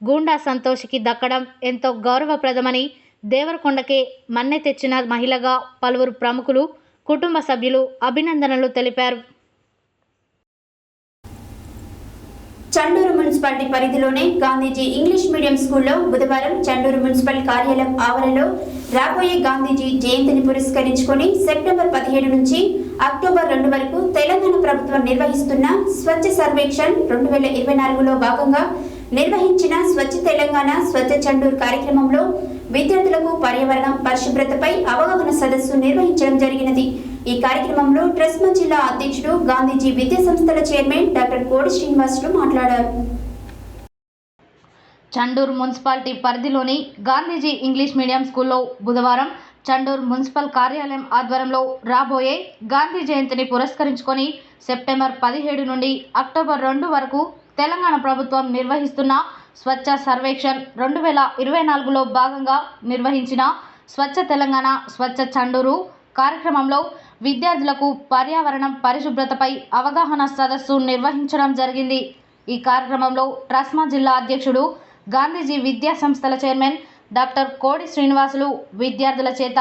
గూండా సంతోషికి దక్కడం ఎంతో గౌరవప్రదమని, దేవరకొండకే మన్నె తెచ్చిన మహిళగా పలువురు ప్రముఖులు, కుటుంబ సభ్యులు అభినందనలు తెలిపారు. చండూరు మున్సిపాలిటీ పరిధిలోని గాంధీజీ ఇంగ్లీష్ మీడియం స్కూల్లో బుధవారం చండూరు మున్సిపల్ కార్యాలయం ఆవరణలో రాబోయే గాంధీజీ జయంతిని పురస్కరించుకొని సెప్టెంబర్ 17 నుంచి అక్టోబర్ 2 వరకు తెలంగాణ ప్రభుత్వం నిర్వహిస్తున్న స్వచ్ఛ సర్వేక్షణ్ 2024లో భాగంగా నిర్వహించిన స్వచ్ఛ తెలంగాణ స్వచ్ఛ చండూరు కార్యక్రమంలో విద్యార్థులకు పర్యావరణం పరిశుభ్రతపై అవగాహన సదస్సు నిర్వహించడం జరిగినది. ఈ కార్యక్రమంలో ట్రస్మా జిల్లా అధ్యక్షుడు గాంధీజీ విద్యా సంస్థల చైర్మన్ డాక్టర్ కోడి శ్రీనివాసులు మాట్లాడారు. చండూరు మున్సిపాలిటీ పరిధిలోని గాంధీజీ ఇంగ్లీష్ మీడియం స్కూల్లో బుధవారం చండూరు మున్సిపల్ కార్యాలయం ఆధ్వర్యంలో రాబోయే గాంధీ జయంతిని పురస్కరించుకొని సెప్టెంబర్ 17 నుండి అక్టోబర్ 2 వరకు తెలంగాణ ప్రభుత్వం నిర్వహిస్తున్న స్వచ్ఛ సర్వేక్షణ్ 2024లో భాగంగా నిర్వహించిన స్వచ్ఛ తెలంగాణ స్వచ్ఛ చండూరు కార్యక్రమంలో విద్యార్థులకు పర్యావరణం పరిశుభ్రతపై అవగాహన సదస్సు నిర్వహించడం జరిగింది. ఈ కార్యక్రమంలో ట్రస్మా జిల్లా అధ్యక్షుడు గాంధీజీ విద్యా సంస్థల చైర్మన్ డాక్టర్ కోడి శ్రీనివాసులు విద్యార్థుల చేత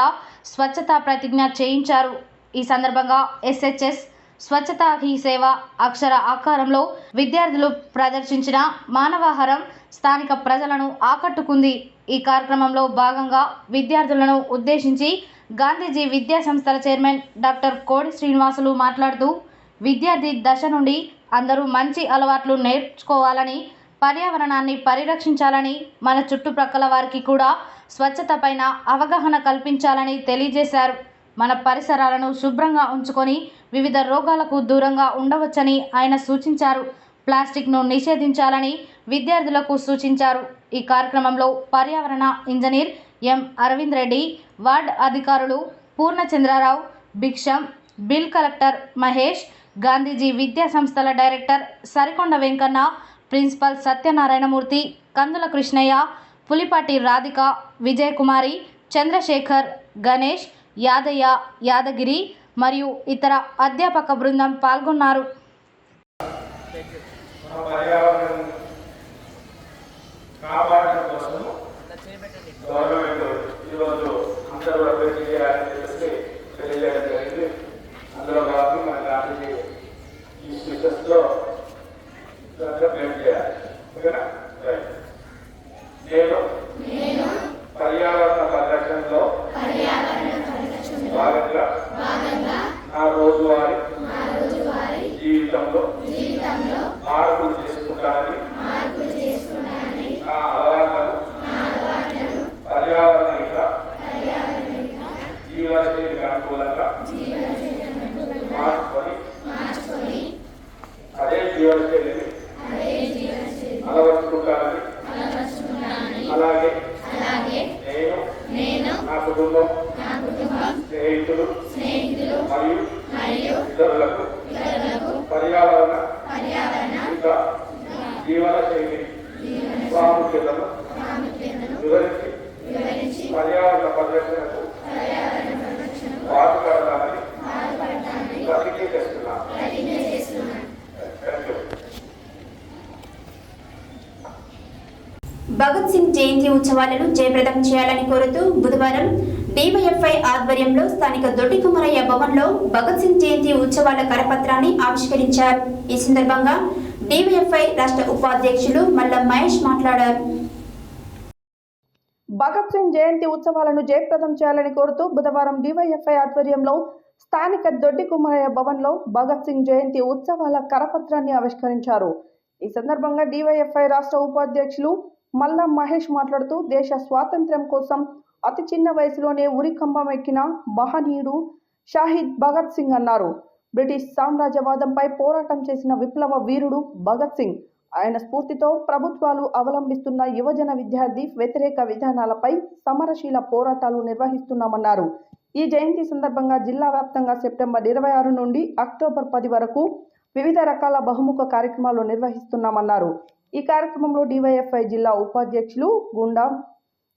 స్వచ్ఛతా ప్రతిజ్ఞ చేయించారు. ఈ సందర్భంగా ఎస్హెచ్ఎస్ స్వచ్ఛతా హీ సేవ అక్షర ఆకారంలో విద్యార్థులు ప్రదర్శించిన మానవాహారం స్థానిక ప్రజలను ఆకట్టుకుంది. ఈ కార్యక్రమంలో భాగంగా విద్యార్థులను ఉద్దేశించి గాంధీజీ విద్యా సంస్థల చైర్మన్ డాక్టర్ కోడి శ్రీనివాసులు మాట్లాడుతూ, విద్యార్థి దశ నుండి అందరూ మంచి అలవాట్లు నేర్చుకోవాలని, పర్యావరణాన్ని పరిరక్షించాలని, మన చుట్టుప్రక్కల వారికి కూడా స్వచ్ఛత పైన అవగాహన కల్పించాలని తెలియజేశారు. మన పరిసరాలను శుభ్రంగా ఉంచుకొని వివిధ రోగాలకు దూరంగా ఉండవచ్చని ఆయన సూచించారు. ప్లాస్టిక్ను నిషేధించాలని విద్యార్థులకు సూచించారు. ఈ కార్యక్రమంలో పర్యావరణ engineer M Aravind Reddy, ward అధికారులు పూర్ణచంద్రరావు, భిక్షం, బిల్ కలెక్టర్ మహేష్, గాంధీజీ విద్యా సంస్థల డైరెక్టర్ సరికొండ వెంకన్న, ప్రిన్సిపల్ సత్యనారాయణమూర్తి, కందుల కృష్ణయ్య, పులిపాటి రాధిక, విజయకుమారి, చంద్రశేఖర్, గణేష్, యాదయ్య, యాదగిరి మరియు ఇతర అధ్యాపక బృందం పాల్గొన్నారు. అందులో భాగంగా మన గాంధీజీ ఈ స్పీచెస్లో బ్లేమ్ చేయాలి. ఓకేనా? నేను పర్యావరణ పరిరక్షణలో భాగంగా నా రోజువారీ జీవితంలో మార్పులు చేసుకుంటానని నా అలవాట్లను పర్యావరణ జీవనశైలికి అనుకూలంగా మార్చుకొని అదే జీవనశైలిని అలవర్చుకుంటానని, అలాగే నేను నా కుటుంబం, స్నేహితులు మరియు ఇతరులకు పర్యావరణ ఇంకా జీవనశైలి ప్రాముఖ్యతను వివరించి పర్యావరణ పరిరక్షణకు పాటుపడతానని ప్రతిజ్ఞ చేస్తున్నాను. భగత్ సింగ్ జయంతి ఉత్సవాలను జయప్రదం చేయాలని కోరుతూ బుధవారం డివైఎఫ్ఐ ఆధ్వర్యంలో స్థానిక దొడ్డికుమరయ్య భవన్లో భగత్ సింగ్ జయంతి ఉత్సవాల కరపత్రాన్ని ఆవిష్కరించారు. ఈ సందర్భంగా డివైఎఫ్ఐ రాష్ట్ర ఉపాధ్యక్షులు మల్లం మహేష్ మాట్లాడారు. భగత్ సింగ్ జయంతి ఉత్సవాలను జయప్రదం చేయాలని కోరుతూ బుధవారం డివైఎఫ్ఐ ఆధ్వర్యంలో స్థానిక దొడ్డికుమరయ్య భవన్లో భగత్ సింగ్ జయంతి ఉత్సవాల కరపత్రాన్ని ఆవిష్కరించారు. ఈ సందర్భంగా డివైఎఫ్ఐ రాష్ట్ర ఉపాధ్యక్షులు మల్లం మహేష్ మాట్లాడుతూ దేశ స్వాతంత్ర్యం కోసం అతి చిన్న వయసులోనే ఉరికంబం ఎక్కిన మహనీయుడు షాహిద్ భగత్ సింగ్ అన్నారు. బ్రిటిష్ సామ్రాజ్యవాదంపై పోరాటం చేసిన విప్లవ వీరుడు భగత్ సింగ్. ఆయన స్ఫూర్తితో ప్రభుత్వాలు అవలంబిస్తున్న యువజన విద్యార్థి వ్యతిరేక విధానాలపై సమరశీల పోరాటాలు నిర్వహిస్తున్నామన్నారు. ఈ జయంతి సందర్భంగా జిల్లా వ్యాప్తంగా సెప్టెంబర్ 26 నుండి అక్టోబర్ 10 వరకు వివిధ రకాల బహుముఖ కార్యక్రమాలు నిర్వహిస్తున్నామన్నారు. ఈ కార్యక్రమంలో డివైఎఫ్ఐ జిల్లా ఉపాధ్యక్షులు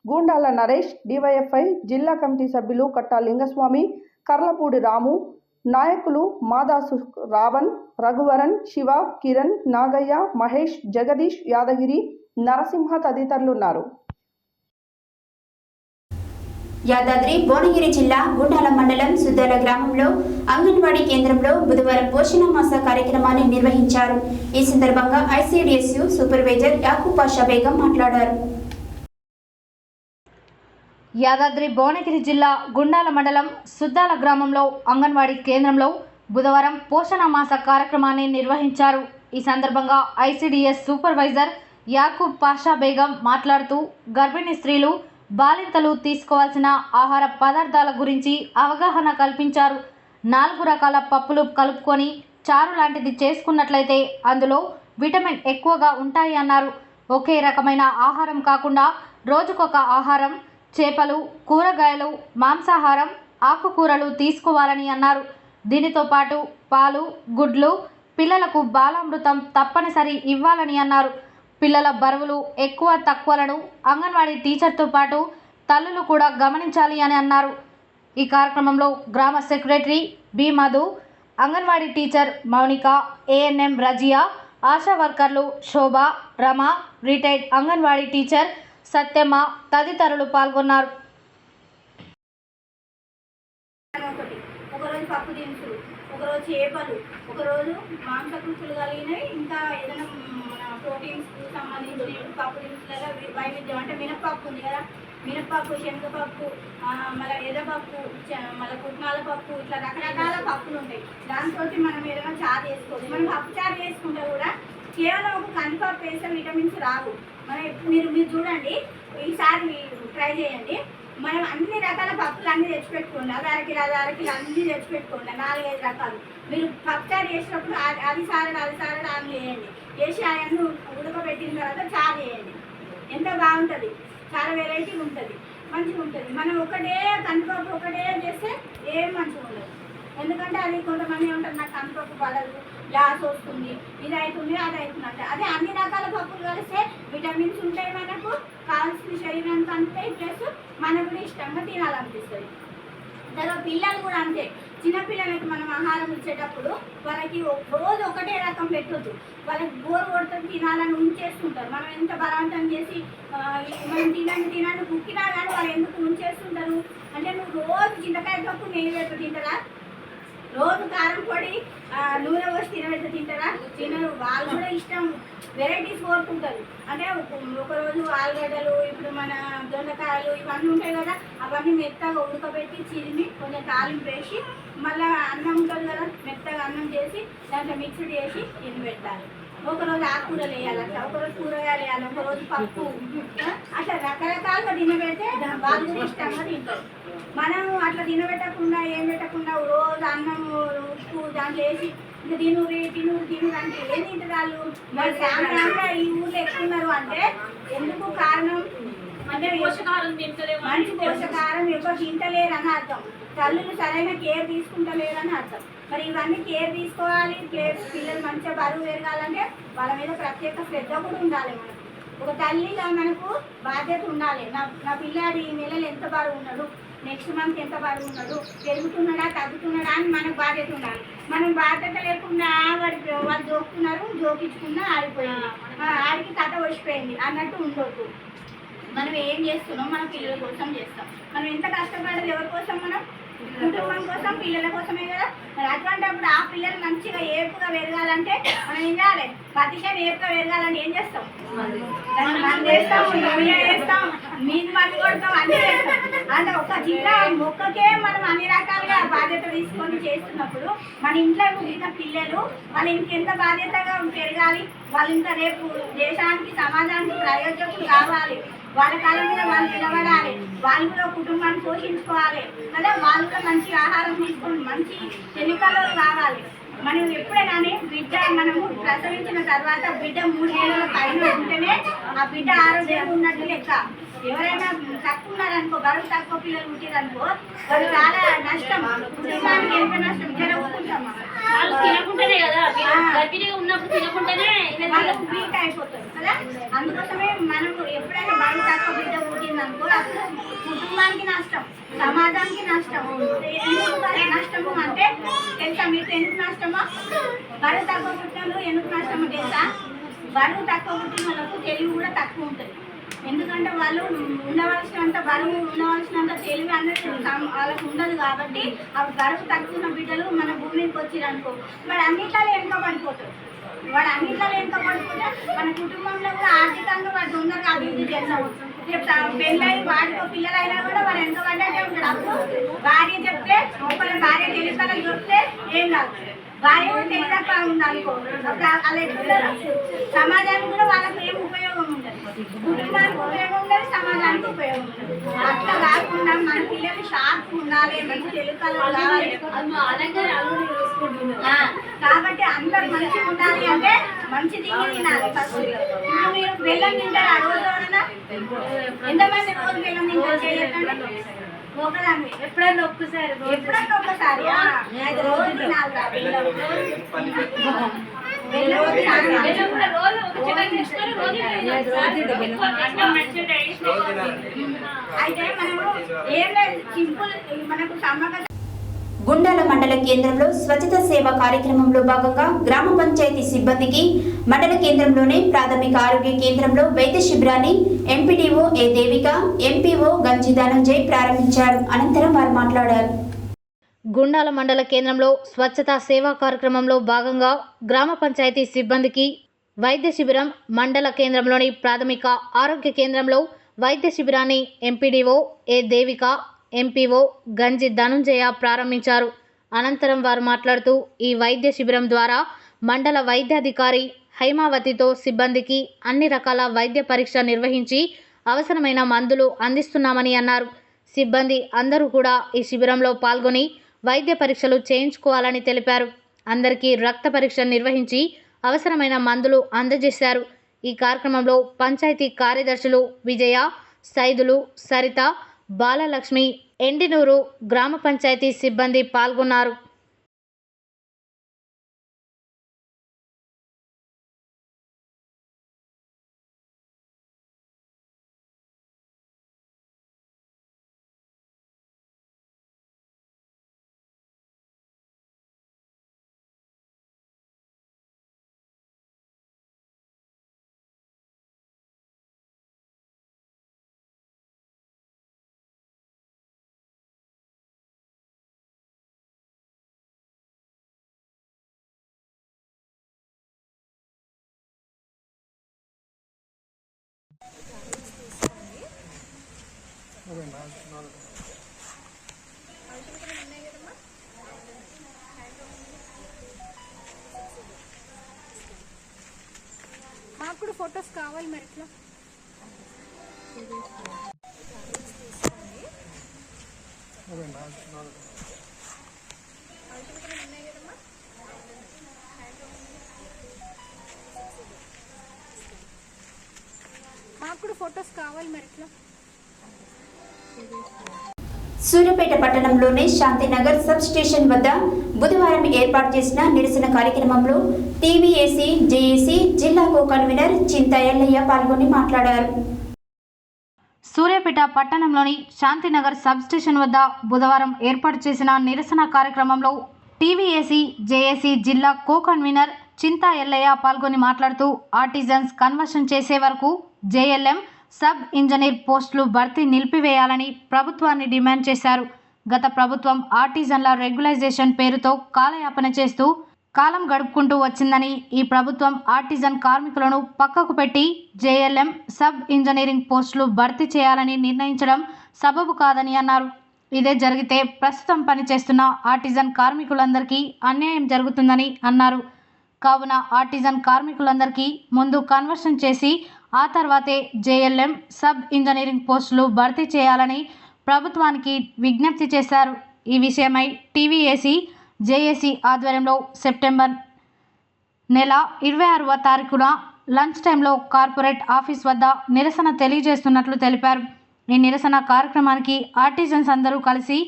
గూండాల నరేష్, డివైఎఫ్ఐ జిల్లా కమిటీ సభ్యులు కట్టా లింగస్వామి, కర్లపూడి రాము, నాయకులు మాదాసు రావణ్, రఘువరన్, శివ, కిరణ్, నాగయ్య, మహేష్, జగదీష్, యాదగిరి, నరసింహ తదితరులున్నారు. యాదాద్రి భువనగిరి జిల్లా గుండాల మండలం సుద్దాల గ్రామంలో అంగన్వాడీ కేంద్రంలో బుధవారం పోషణ మాస కార్యక్రమాన్ని నిర్వహించారు. ఈ సందర్భంగా ఐసిడిఎస్యు సూపర్వైజర్ యాకూబ్ పాషా బేగం మాట్లాడారు. యాదాద్రి భువనగిరి జిల్లా గుండాల మండలం సుద్దాల గ్రామంలో అంగన్వాడీ కేంద్రంలో బుధవారం పోషణ మాస కార్యక్రమాన్ని నిర్వహించారు. ఈ సందర్భంగా ఐసిడిఎస్ సూపర్వైజర్ యాకూబ్ పాషా బేగం మాట్లాడుతూ గర్భిణీ స్త్రీలు, బాలింతలు తీసుకోవాల్సిన ఆహార పదార్థాల గురించి అవగాహన కల్పించారు. 4 రకాల పప్పులు కలుపుకొని చారు లాంటిది చేసుకున్నట్లయితే అందులో విటమిన్ ఎక్కువగా ఉంటాయి అన్నారు. ఒకే రకమైన ఆహారం కాకుండా రోజుకొక ఆహారం, చేపలు, కూరగాయలు, మాంసాహారం, ఆకుకూరలు తీసుకోవాలని అన్నారు. దీనితో పాటు పాలు, గుడ్లు, పిల్లలకు బాలామృతం తప్పనిసరి ఇవ్వాలని అన్నారు. పిల్లల బరువులు ఎక్కువ తక్కువలను అంగన్వాడీ టీచర్తో పాటు తల్లులు కూడా గమనించాలి అని అన్నారు. ఈ కార్యక్రమంలో గ్రామ secretary B Madhu, Anganwadi teacher Mounika, ANM Razia, ASHA వర్కర్లు శోభ, రమ, రిటైర్డ్ అంగన్వాడీ టీచర్ సత్యమ్మ తదితరులు పాల్గొన్నారు. ఒకరోజు పప్పు దినుసులు, ఒకరోజు చేపలు, ఒకరోజు మాంసకృతులు కలిగినవి, ఇంకా ఏదైనా ప్రోటీన్స్కి సంబంధించిన పప్పు దినుసులలో వైవిధ్యం అంటే మినపప్పు ఉంది కదా, మినపప్పు, శనగపప్పు, మళ్ళీ ఎర్రపప్పు, మళ్ళీ పుట్నాల పప్పు, ఇట్లా రకరకాల పప్పులు ఉంటాయి. దాంతో మనం ఏదైనా చారు చేసుకోవచ్చు. మనం పప్పు చారు చేసుకుంటే కూడా కేవలం ఒక కందిపప్పు వేస్తే విటమిన్స్ రావు. మనం మీరు చూడండి, ఈసారి ట్రై చేయండి. మనం అన్ని రకాల పప్పులు అన్నీ తెచ్చిపెట్టుకోండి. అది అరకిలో అన్నీ తెచ్చిపెట్టుకోండి, 4-5 రకాలు. మీరు పప్పు చారు చేసినప్పుడు అది సారడు ఆన్ చేయండి. చేసి అవన్నీ ఉడకబెట్టిన తర్వాత చారు చేయండి. ఎంత బాగుంటుంది, చాలా వెరైటీ ఉంటుంది, మంచిగా ఉంటుంది. మనం ఒకటే కందిపప్పు ఒకటే చేస్తే ఏం మంచిగా ఉండదు. ఎందుకంటే అది కొంతమంది ఉంటారు, నాకు కందిపప్పు పడదు, గ్యాస్ వస్తుంది, ఇది అవుతుంది అది అవుతుంది అంటే. అదే అన్ని రకాల పప్పులు కలిస్తే విటమిన్స్ ఉంటాయి, మనకు కావాల్సిన శరీరానికి అందుతాయి, ప్లస్ మనకు కూడా ఇష్టంగా తినాలనిపిస్తుంది. తర్వాత పిల్లలు కూడా అంతే, చిన్నపిల్లలకి మనం ఆహారం ఇచ్చేటప్పుడు వాళ్ళకి రోజు ఒకటే రకం పెట్టొద్దు, వాళ్ళకి బోర్ కొడుతుంది తినాలని ఉంచేస్తుంటారు. మనం ఎంత బలవంతం చేసి మనం తినండి కుక్కినా కానీ వాళ్ళు ఎందుకు ఉంచేస్తుంటారు అంటే, నువ్వు రోజు చింతకాయ పప్పు నెయ్యి పెట్టు తింటారా, రోజు కారం పొడి నూనె పోసి తినబెట్టు తింటారా, తినరు. వాళ్ళు కూడా ఇష్టం వెరైటీస్ కోరుకుంటారు. అంటే ఒకరోజు ఆలుగడ్డలు, ఇప్పుడు మన దొండకాయలు ఇవన్నీ ఉంటాయి కదా, అవన్నీ మెత్తగా ఉడకబెట్టి చిరిమి కొంచెం తాలింపు వేసి మళ్ళీ అన్నం ఉంటుంది కదా, మెత్తగా అన్నం చేసి దాంట్లో మిక్సీ చేసి తినబెట్టాలి. ఒకరోజు ఆకుకూరలు వేయాలి, అట్లా ఒకరోజు కూరగాయలు వేయాలి, ఒకరోజు పప్పు, అట్లా రకరకాలుగా తినబెడితే వాళ్ళు కూడా ఇష్టంగా తింటారు. మనం అట్లా తినబెట్టకుండా ఏం పెట్టకుండా రోజు అన్నం ఉప్పు దాంట్లో వేసి ఇంకా తిను అంటే ఏం తింటారు వాళ్ళు. మరి సాయంత్రంగా ఈ ఊళ్ళో ఎక్కున్నారు అంటే ఎందుకు కారణం అంటే మంచి పోషకాహారం ఎక్కువ తింటలేరు అని అర్థం, తల్లులు సరైన కేర్ తీసుకుంటలేరు అని అర్థం. మరి ఇవన్నీ కేర్ తీసుకోవాలి, పిల్లలు మంచిగా బరువు పెరగాలంటే వాళ్ళ మీద ప్రత్యేక శ్రద్ధ కూడా ఉండాలి. మనకు ఒక తల్లిగా మనకు బాధ్యత ఉండాలి. నా పిల్లాడు ఈ నెలలు ఎంత బరువు ఉన్నాడు, నెక్స్ట్ మంత్ ఎంత బరువు ఉన్నాడు, పెరుగుతున్నాడా తగ్గుతున్నాడా అని మనకు బాధ్యత ఉండాలి. మనం బాధ్యత లేకుండా వాళ్ళు జోకించుకున్నా ఆడిపోయింది, ఆడికి కథ వచ్చిపోయింది అన్నట్టు ఉండొద్దు. మనం ఏం చేస్తున్నాం, మన పిల్లల కోసం చేస్తాం. మనం ఎంత కష్టపడేది ఎవరి కోసం, మనం కుటుంబం కోసం, పిల్లల కోసమే కదా. మరి అటువంటిప్పుడు ఆ పిల్లలు మంచిగా ఏపుగా పెరగాలంటే మనం ఏం చేయాలి, పతిషం ఏపుగా పెరగాలంటే ఏం చేస్తాం, మనం చేస్తాం, చేస్తాం, మీద మంది కొడతాం, అన్నీ చేస్తాం. అంటే ఒక చిన్న మొక్కకే మనం అన్ని రకాలుగా బాధ్యత తీసుకొని చేస్తున్నప్పుడు మన ఇంట్లో పుట్టిన పిల్లలు వాళ్ళు ఇంకెంత బాధ్యతగా పెరగాలి, వాళ్ళు ఇంకా రేపు దేశానికి సమాజానికి ప్రయోజకులు కావాలి, వాళ్ళ కాలం మీద వాళ్ళు నిలబడాలి, వాళ్ళు కూడా కుటుంబాన్ని పోషించుకోవాలి కదా. వాళ్ళు కూడా మంచి ఆహారం తీసుకొని మంచి ఎన్నికల్లో కావాలి. మనం ఎప్పుడే కానీ బిడ్డ మనము ప్రసవించిన తర్వాత బిడ్డ 3 నెలల పైన ఉంటేనే ఆ బిడ్డ ఆరోగ్యంగా ఉన్నట్టు లెక్క. ఎవరైనా తక్కువ ఉన్నారనుకో, బరువు తక్కువ పిల్లలు పుట్టిరనుకో, వాళ్ళు చాలా నష్టం, కుటుంబానికి ఎంత నష్టం జరుగుతుంటాం. తినకుంటేనే కదా ఉన్నప్పుడు తినకుంటేనే వాళ్ళకు వీక్ అయిపోతుంది కదా. అందుకోసమే మనకు ఎప్పుడైనా బరువు తక్కువ బిడ్డ పుట్టిందనుకో అప్పుడు కుటుంబానికి నష్టం, సమాజానికి నష్టం. నష్టము అంటే తెలుసా మీకు ఎందుకు నష్టమో? బరువు తక్కువ పుట్టిన ఎందుకు నష్టమో తెలుసా? బరువు తక్కువ పుట్టిన వాళ్ళకు తెలివి కూడా తక్కువ ఉంటుంది. ఎందుకంటే వాళ్ళు ఉండవలసినంత బరువు, ఉండవలసినంత తెలివి అన్నట్టు వాళ్ళకు ఉండదు. కాబట్టి అవి బరువు తక్కువ బిడ్డలు మన భూమికి వచ్చిరనుకో, వాడు అన్నిట్లో వెనుకబడిపోతాడు. మన కుటుంబంలో కూడా ఆర్థికంగా వాడు తొందరగా అభివృద్ధి చేస్తాము. రేపు పెళ్ళై వాడితో పిల్లలైనా కూడా వాడు వెనుకబడ్డానే ఉంటాడు. అప్పుడు భార్య చెప్తే ఒకరి భార్య తెలియకలకు చెప్తే ఏం కాదు, భార్య కూడా తెలియక ఉందనుకో, అప్పుడు అలా ఎట్లుంటారు. సమాజానికి కూడా వాళ్ళకి ఏం ఉపయోగం ఉండదు, కుటుంబానికి ఉపయోగం ఉండదు, సమాజానికి ఉపయోగం ఉండదు. అట్లా కాకుండా మన పిల్లలు షార్ప్ ఉండాలి, మంచి తెలుకలు కావాలి. కాబట్టి అందరు మంచిగా ఉండాలి అంటే మంచి తినాలి. ఫస్ట్ ఇప్పుడు మీరు బెల్లం తింటారు, ఆ రోజు ఎంతమంది రోజు బెల్లం తింటారు చేయకండి. ఒకదాన్ని ఎప్పుడన్నా ఒక్కసారి రోజు తినాలి. అయితే మనము ఏం లేదు, సింపుల్ మనకు సమ్మగా. గుండాల మండల కేంద్రంలో స్వచ్ఛత సేవ కార్యక్రమంలో భాగంగా గ్రామ పంచాయతీ సిబ్బందికి మండల కేంద్రంలోని ప్రాథమిక ఆరోగ్య కేంద్రంలో వైద్య శిబిరాన్ని ఎంపీడీఓ ఏ దేవిక, ఎంపీఓ గంజి ధనంజయ్ ప్రారంభించారు. అనంతరం వారు మాట్లాడారు. గుండాల మండల కేంద్రంలో స్వచ్ఛతా సేవా కార్యక్రమంలో భాగంగా గ్రామ పంచాయతీ సిబ్బందికి వైద్య శిబిరం మండల కేంద్రంలోని ప్రాథమిక ఆరోగ్య కేంద్రంలో వైద్య శిబిరాన్ని ఎంపీడీఓ ఏ దేవిక, ఎంపీఓ గంజి ధనుంజయ ప్రారంభించారు. అనంతరం వారు మాట్లాడుతూ ఈ వైద్య శిబిరం ద్వారా మండల వైద్యాధికారి హైమావతితో సిబ్బందికి అన్ని రకాల వైద్య పరీక్ష నిర్వహించి అవసరమైన మందులు అందిస్తున్నామని అన్నారు. సిబ్బంది అందరూ కూడా ఈ శిబిరంలో పాల్గొని వైద్య పరీక్షలు చేయించుకోవాలని తెలిపారు. అందరికీ రక్త పరీక్ష నిర్వహించి అవసరమైన మందులు అందజేశారు. ఈ కార్యక్రమంలో పంచాయతీ కార్యదర్శులు విజయ, సైదులు, సరిత, బాలలక్ష్మి, ఎండినూరు గ్రామ పంచాయతీ సిబ్బంది పాల్గొన్నారు. మాకు కూడా ఫొటోస్ కావాలి మరి ఇట్లా. మాకు కూడా ఫొటోస్ కావాలి మరి ఇట్లా. సూర్యాపేట పట్టణంలోని శాంతినగర్ సబ్ స్టేషన్ వద్ద బుధవారం ఏర్పాటు చేసిన నిరసన కార్యక్రమంలో టీవీఏసీ జేఏసీ జిల్లా కో కన్వీనర్ చింతా ఎల్లయ్య పాల్గొని మాట్లాడారు. సూర్యాపేట పట్టణంలోని శాంతినగర్ సబ్ స్టేషన్ వద్ద బుధవారం ఏర్పాటు చేసిన నిరసన కార్యక్రమంలో టీవీఏసీ జేఏసీ జిల్లా కో కన్వీనర్ చింతా ఎల్లయ్య పాల్గొని మాట్లాడుతూ ఆర్టిజన్స్ కన్వర్షన్ చేసే వరకు జేఎల్ఎం సబ్ ఇంజనీర్ పోస్టులు భర్తీ నిలిపివేయాలని ప్రభుత్వాన్ని డిమాండ్ చేశారు. గత ప్రభుత్వం ఆర్టిజన్ల రెగ్యులైజేషన్ పేరుతో కాలయాపన చేస్తూ కాలం గడుపుకుంటూ వచ్చిందని, ఈ ప్రభుత్వం ఆర్టిజన్ కార్మికులను పక్కకు పెట్టి జేఎల్ఎం సబ్ ఇంజనీరింగ్ పోస్టులు భర్తీ చేయాలని నిర్ణయించడం సబబు కాదని అన్నారు. ఇదే జరిగితే ప్రస్తుతం పనిచేస్తున్న ఆర్టిజన్ కార్మికులందరికీ అన్యాయం జరుగుతుందని అన్నారు. కావున ఆర్టిజన్ కార్మికులందరికీ ముందు కన్వర్షన్ చేసి ఆ తర్వాతే జేఎల్ఎం సబ్ ఇంజనీరింగ్ పోస్టులు భర్తీ చేయాలని ప్రభుత్వానికి విజ్ఞప్తి చేశారు. ఈ విషయమై టీవీఏసీ జేఏసీ ఆధ్వర్యంలో సెప్టెంబర్ నెల 26వ తారీఖున లంచ్ టైంలో కార్పొరేట్ ఆఫీస్ వద్ద నిరసన తెలియజేస్తున్నట్లు తెలిపారు. ఈ నిరసన కార్యక్రమానికి ఆర్టిజన్స్ అందరూ కలిసి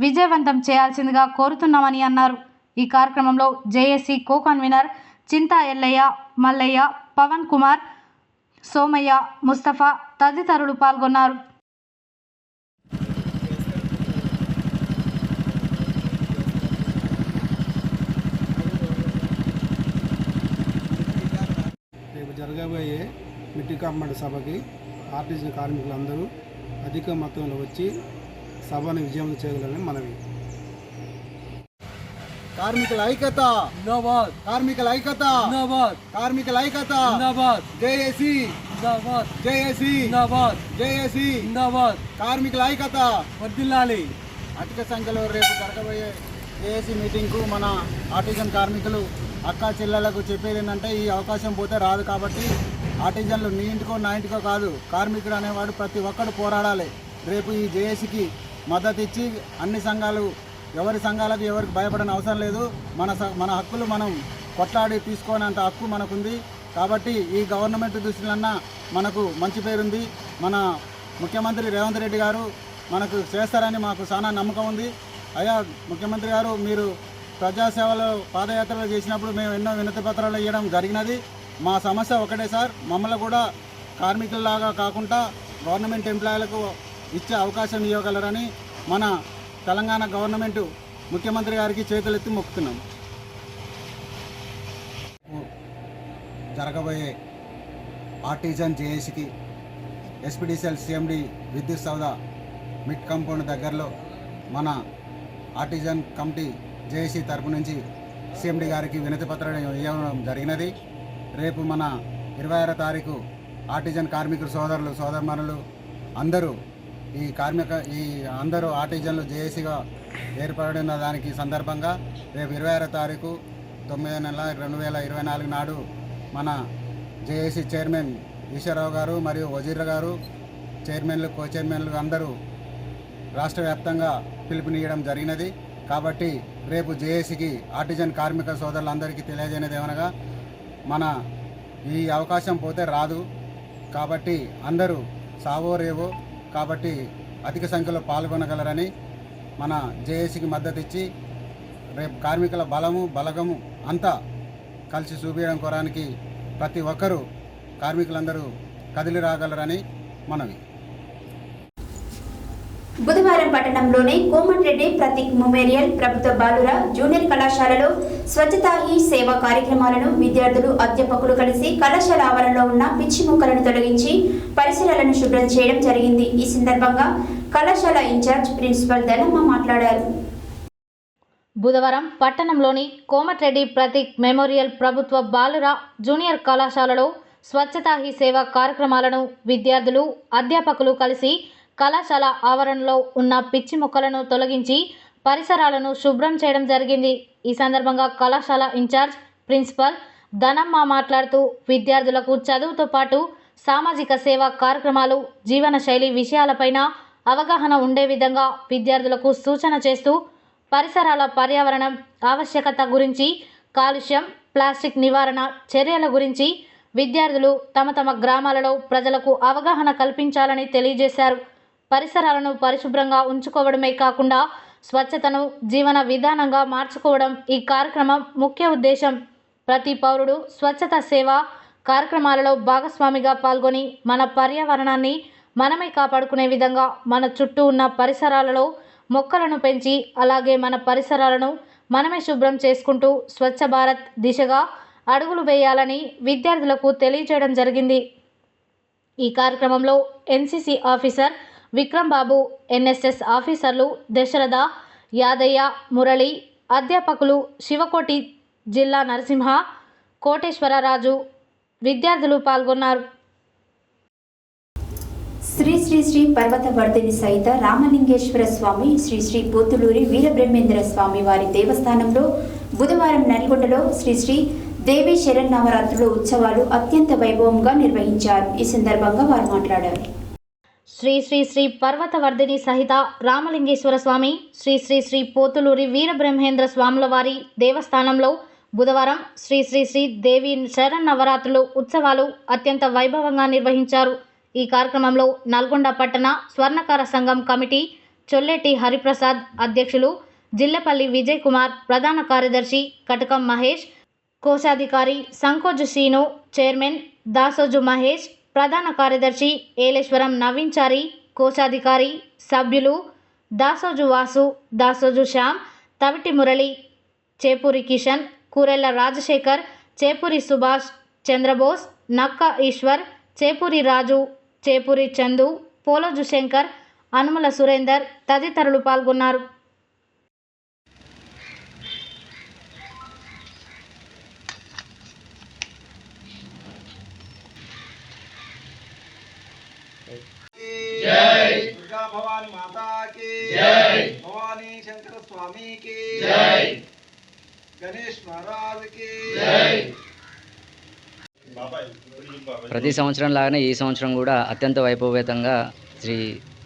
విజయవంతం చేయాల్సిందిగా కోరుతున్నామని అన్నారు. ఈ కార్యక్రమంలో జేఏసీ కో కన్వీనర్ చింతా ఎల్లయ్య, మల్లయ్య, పవన్ కుమార్, సోమయ్య, ముస్తఫా తదితరులు పాల్గొన్నారు. రేపు జరగబోయే మిట్టి కమ్మడి సభకి ఆర్టిజన్ కార్మికులందరూ అధిక మొత్తంలో వచ్చి సభను విజయవంతం చేయగలరని మనవి. కార్మికుల ఐక్యత జిందాబాద్, కార్మికుల ఐక్యత జిందాబాద్, కార్మికుల ఐక్యత జిందాబాద్, జేఏసీ జిందాబాద్, జేఏసీ జిందాబాద్, జేఏసీ జిందాబాద్, కార్మికుల ఐక్యత వర్ధిల్లాలి. అధిక సంఖ్యలో రేపు జరగబోయే జేఏసీ మీటింగ్కు మన ఆర్టిజన్ కార్మికులు అక్క చెల్లెలకు చెప్పేది ఏంటంటే, ఈ అవకాశం పోతే రాదు కాబట్టి ఆర్టిజన్లు నీ ఇంటికో నా ఇంటికో కాదు, కార్మికుడు అనేవాడు ప్రతి ఒక్కడు పోరాడాలి. రేపు ఈ జేఏసీకి మద్దతు ఇచ్చి అన్ని సంఘాలు ఎవరి సంఘాలకు ఎవరికి భయపడని అవసరం లేదు. మన హక్కులు మనం కొట్లాడి తీసుకోనంత హక్కు మనకుంది. కాబట్టి ఈ గవర్నమెంట్ దృష్టిలన్నా మనకు మంచి పేరుంది. మన ముఖ్యమంత్రి రేవంత్ రెడ్డి గారు మనకు చేస్తారని మాకు చాలా నమ్మకం ఉంది. అయ్యా ముఖ్యమంత్రి గారు, మీరు ప్రజాసేవలో పాదయాత్రలు చేసినప్పుడు మేము ఎన్నో వినతి పత్రాలు ఇవ్వడం జరిగినది. మా సమస్య ఒకటే సార్, మమ్మల్ని కూడా కార్మికుల్లాగా కాకుండా గవర్నమెంట్ ఎంప్లాయీలకు ఇచ్చే అవకాశం ఇవ్వగలరని మన తెలంగాణ గవర్నమెంట్ ముఖ్యమంత్రి గారికి చేతులెత్తి మొక్కుతున్నాం. జరగబోయే ఆర్టిజన్ జేఏసీకి ఎస్పీడీసీఎల్ సిఎండి విద్యుత్ సౌద మిడ్ కాంపౌండ్ దగ్గరలో మన ఆర్టిజన్ కమిటీ జేఏసీ తరపు నుంచి సిఎండి గారికి వినతి పత్రం ఇవ్వడం జరిగినది. రేపు మన 26వ తారీఖు ఆర్టిజన్ కార్మికులు సోదరులు సోదరమణులు అందరూ ఈ అందరూ ఆర్టిజన్లు జేఏసీగా ఏర్పడిన దానికి సందర్భంగా రేపు 26వ తారీఖు 9వ నెల 2024 నాడు మన జేఏసీ చైర్మన్ ఈశ్వరరావు గారు మరియు వజీర్ గారు, చైర్మన్లు కో చైర్మన్లు అందరూ రాష్ట్ర వ్యాప్తంగా పిలుపునియడం జరిగినది. కాబట్టి రేపు జేఏసీకి ఆర్టిజన్ కార్మిక సోదరులందరికీ తెలియజేయనిది ఏమనగా, మన ఈ అవకాశం పోతే రాదు. కాబట్టి అందరూ సావో రేవో కాబట్టి అధిక సంఖ్యలో పాల్గొనగలరని మన జేఏసీకి మద్దతు ఇచ్చి రేపు కార్మికుల బలగము అంతా కలిసి చూపించడం కోరానికి ప్రతి ఒక్కరూ కార్మికులందరూ కదిలి రాగలరని మనవి. బుధవారం పట్టణంలోని కోమటిరెడ్డి ప్రతీక్ మెమోరియల్ ప్రభుత్వ బాలుర జూనియర్ కళాశాలలో స్వచ్ఛతా హీ సేవ కార్యక్రమాలను విద్యార్థులు అధ్యాపకులు కలిసి కళాశాల ఆవరణలో ఉన్న పిచ్చి మొక్కలను తొలగించి పరిసరాలను శుభ్రం చేయడం జరిగింది. ఈ సందర్భంగా కళాశాల ఇన్ఛార్జ్ ప్రిన్సిపల్ ధనమ్మ మాట్లాడారు. బుధవారం పట్టణంలోని కోమటిరెడ్డి ప్రతీక్ మెమోరియల్ ప్రభుత్వ బాలుర జూనియర్ కళాశాలలో స్వచ్ఛతా హీ సేవ కార్యక్రమాలను విద్యార్థులు అధ్యాపకులు కలిసి కళాశాల ఆవరణలో ఉన్న పిచ్చి మొక్కలను తొలగించి పరిసరాలను శుభ్రం చేయడం జరిగింది. ఈ సందర్భంగా కళాశాల ఇన్ఛార్జ్ ప్రిన్సిపల్ ధనమ్మ మాట్లాడుతూ విద్యార్థులకు చదువుతో పాటు సామాజిక సేవా కార్యక్రమాలు జీవనశైలి విషయాలపైన అవగాహన ఉండే విధంగా విద్యార్థులకు సూచన చేస్తూ పరిసరాల పర్యావరణం ఆవశ్యకత గురించి, కాలుష్యం, ప్లాస్టిక్ నివారణ చర్యల గురించి విద్యార్థులు తమ తమ గ్రామాలలో ప్రజలకు అవగాహన కల్పించాలని తెలియజేశారు. పరిసరాలను పరిశుభ్రంగా ఉంచుకోవడమే కాకుండా స్వచ్ఛతను జీవన విధానంగా మార్చుకోవడం ఈ కార్యక్రమం ముఖ్య ఉద్దేశం. ప్రతి పౌరుడు స్వచ్ఛత సేవ కార్యక్రమాలలో భాగస్వామిగా పాల్గొని మన పర్యావరణాన్ని మనమే కాపాడుకునే విధంగా మన చుట్టూ ఉన్న పరిసరాలలో మొక్కలను పెంచి అలాగే మన పరిసరాలను మనమే శుభ్రం చేసుకుంటూ స్వచ్ఛ భారత్ దిశగా అడుగులు వేయాలని విద్యార్థులకు తెలియజేయడం జరిగింది. ఈ కార్యక్రమంలో ఎన్సీసీ ఆఫీసర్ విక్రమ్ బాబు, ఎన్ఎస్ఎస్ ఆఫీసర్లు దశరథ, యాదయ్య, మురళి, అధ్యాపకులు శివకోటి, జిల్లా నరసింహ, కోటేశ్వరరాజు విద్యార్థులు పాల్గొన్నారు. శ్రీ శ్రీ శ్రీ పర్వతవర్ధిని సహిత రామలింగేశ్వర స్వామి శ్రీ శ్రీ పోతులూరి వీరబ్రహ్మేంద్ర స్వామి వారి దేవస్థానంలో బుధవారం నల్గొండలో శ్రీ శ్రీ దేవి శరన్నవరాత్రుల ఉత్సవాలు అత్యంత వైభవంగా నిర్వహించారు. ఈ సందర్భంగా వారు మాట్లాడారు. శ్రీ శ్రీ శ్రీ పర్వతవర్ధిని సహిత రామలింగేశ్వర స్వామి శ్రీ శ్రీ శ్రీ పోతులూరి వీరబ్రహ్మేంద్ర స్వాముల వారి దేవస్థానంలో బుధవారం శ్రీ శ్రీ శ్రీ దేవి శరన్నవరాత్రులు ఉత్సవాలు అత్యంత వైభవంగా నిర్వహించారు. ఈ కార్యక్రమంలో నల్గొండ పట్టణ స్వర్ణకార సంఘం కమిటీ చొల్లెటి హరిప్రసాద్ అధ్యక్షులు, జిల్లపల్లి విజయ్ కుమార్ ప్రధాన కార్యదర్శి, కటకం మహేష్ కోశాధికారి, సంకోజు శ్రీను చైర్మన్, దాసోజు మహేష్ ప్రధాన కార్యదర్శి, ఏలేశ్వరం నవీన్చారి కోశాధికారి, సభ్యులు దాసోజు వాసు, దాసోజు శ్యామ్, తవిటి మురళి, చేపూరి కిషన్, కూరెళ్ల రాజశేఖర్, చేపూరి సుభాష్, చంద్రబోస్, నక్క ఈశ్వర్, చేపూరి రాజు, చేపూరి చందు, పోలోజు శంకర్, అనుముల సురేందర్ తదితరులు పాల్గొన్నారు. जय दुर्गा भवानी माता की जय, भवानी शंकर स्वामी की जय, गणेश महाराज की जय. ప్రతి సంవత్సరం లాగానే ఈ సంవత్సరం కూడా అత్యంత వైభవేతంగా శ్రీ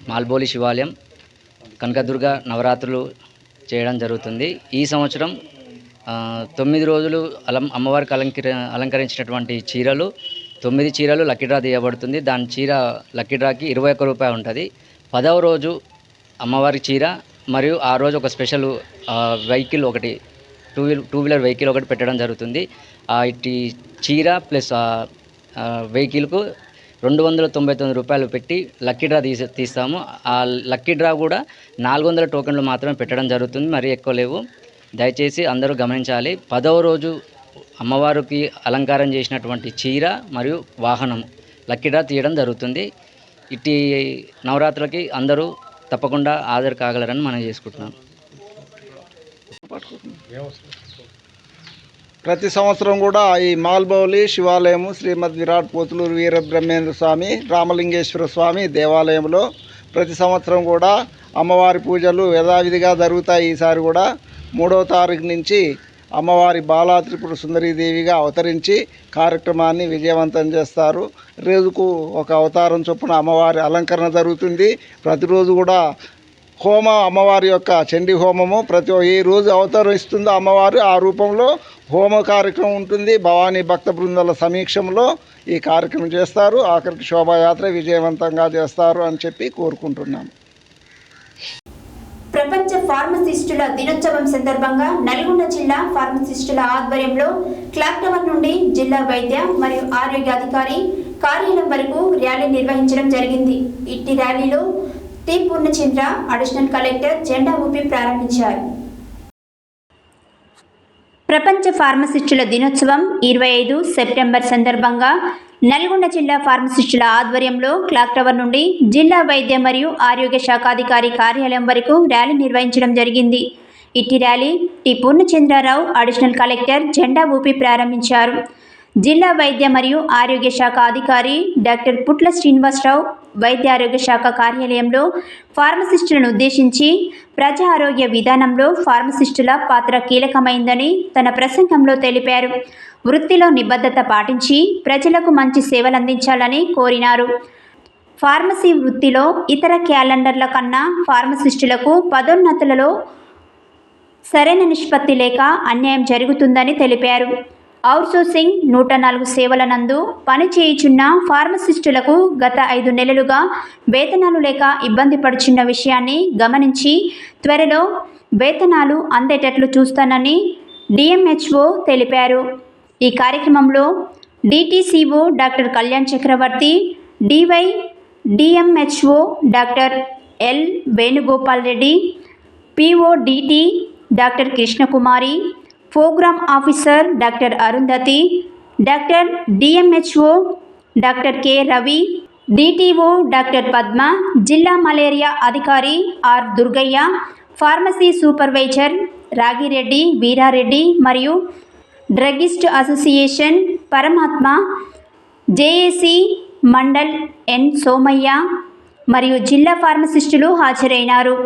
మాల్బోలి శివాలయం కనకదుర్గ నవరాత్రులు చేయడం జరుగుతుంది. ఈ సంవత్సరం 9 రోజులు అమ్మవారికి అలంకరించినటువంటి చీరలు 9 చీరలు లక్కీ డ్రా తీయబడుతుంది. దాని చీర లక్కీ డ్రాకి 21 రూపాయలు ఉంటుంది. 10వ రోజు అమ్మవారి చీర మరియు ఆ రోజు ఒక స్పెషల్ వెహికల్ ఒకటి టూ వీలర్ వెహికల్ ఒకటి పెట్టడం జరుగుతుంది. ఇటు చీర ప్లస్ వెహికల్కు 299 రూపాయలు పెట్టి లక్కీ డ్రా తీస్తాము. ఆ లక్కీ డ్రా కూడా 400 టోకెన్లు మాత్రమే పెట్టడం జరుగుతుంది, మరీ ఎక్కువ లేవు. దయచేసి అందరూ గమనించాలి. 10వ రోజు అమ్మవారికి అలంకారం చేసినటువంటి చీర మరియు వాహనం లక్కీ డ్రా తీయడం జరుగుతుంది. ఇట్టి నవరాత్రులకి అందరూ తప్పకుండా హాజరు కాగలరని మనం చేసుకుంటున్నాం. ప్రతి సంవత్సరం కూడా ఈ మాల్బౌలి శివాలయము శ్రీమద్ విరాట్ పోతులూరు వీరబ్రహ్మేంద్ర స్వామి రామలింగేశ్వర స్వామి దేవాలయంలో ప్రతి సంవత్సరం కూడా అమ్మవారి పూజలు యథావిధిగా జరుగుతాయి. ఈసారి కూడా 3వ తారీఖు నుంచి అమ్మవారి బాలా త్రిపుర సుందరీదేవిగా అవతరించి కార్యక్రమాన్ని విజయవంతం చేస్తారు. రోజుకు ఒక అవతారం చొప్పున అమ్మవారి అలంకరణ జరుగుతుంది. ప్రతిరోజు కూడా అమ్మవారి యొక్క చండీ హోమము ఈ రోజు అవతారం ఇస్తుందో అమ్మవారు ఆ రూపంలో హోమ కార్యక్రమం ఉంటుంది. భవానీ భక్త బృందాల సమీక్షంలో ఈ కార్యక్రమం చేస్తారు. ఆఖరికి శోభాయాత్ర విజయవంతంగా చేస్తారు అని చెప్పి కోరుకుంటున్నాం. ప్రపంచ ఫార్మసిస్టుల దినోత్సవం సందర్భంగా నల్గొండ జిల్లా ఫార్మసిస్టుల ఆధ్వర్యంలో క్లాక్ టవర్ నుండి జిల్లా వైద్య మరియు ఆరోగ్య అధికారి కార్యాలయం వరకు ర్యాలీ నిర్వహించడం జరిగింది. ఇట్టి ర్యాలీలో టి పూర్ణచంద్ర అడిషనల్ కలెక్టర్ జెండా ఊపి ప్రారంభించారు. ప్రపంచ ఫార్మసిస్టుల దినోత్సవం 25 సెప్టెంబర్ సందర్భంగా నల్గొండ జిల్లా ఫార్మసిస్టుల ఆధ్వర్యంలో క్లాక్ టవర్ నుండి జిల్లా వైద్య మరియు ఆరోగ్య శాఖాధికారి కార్యాలయం వరకు ర్యాలీ నిర్వహించడం జరిగింది. ఇట్టి rally T Purnachandrarao additional collector జెండా ఊపి ప్రారంభించారు. జిల్లా వైద్య మరియు ఆరోగ్య శాఖ అధికారి డాక్టర్ పుట్ల శ్రీనివాసరావు వైద్య ఆరోగ్య శాఖ కార్యాలయంలో ఫార్మసిస్టులను ఉద్దేశించి ప్రజా ఆరోగ్య విధానంలో ఫార్మసిస్టుల పాత్ర కీలకమైందని తన ప్రసంగంలో తెలిపారు. వృత్తిలో నిబద్ధత పాటించి ప్రజలకు మంచి సేవలందించాలని కోరినారు. ఫార్మసీ వృత్తిలో ఇతర క్యాలెండర్ల కన్నా ఫార్మసిస్టులకు పదోన్నతులలో సరైన నిష్పత్తి లేక అన్యాయం జరుగుతుందని తెలిపారు. అవుట్సోర్సింగ్ 104 సేవల నందు పనిచేయుచున్న ఫార్మసిస్టులకు గత 5 నెలలుగా వేతనాలు లేక ఇబ్బంది పడుచున్న విషయాన్ని గమనించి త్వరలో వేతనాలు అందేటట్లు చూస్తానని డిఎంహెచ్ఓ తెలిపారు. ఈ కార్యక్రమంలో DTCO doctor Kalyan Chakravarthi, D Y DMHO doctor L Venugopal Reddy, PODT doctor Krishnakumari, programme officer doctor Arundhati, doctor DMHO doctor K Ravi, DTO doctor Padma, జిల్లా మలేరియా అధికారి R Durgaiah, pharmacy supervisor Ragireddy Veerareddy మరియు druggist association Paramatma, JAC mandal N Somaiah మరియు జిల్లా ఫార్మసిస్టులు హాజరైనారు.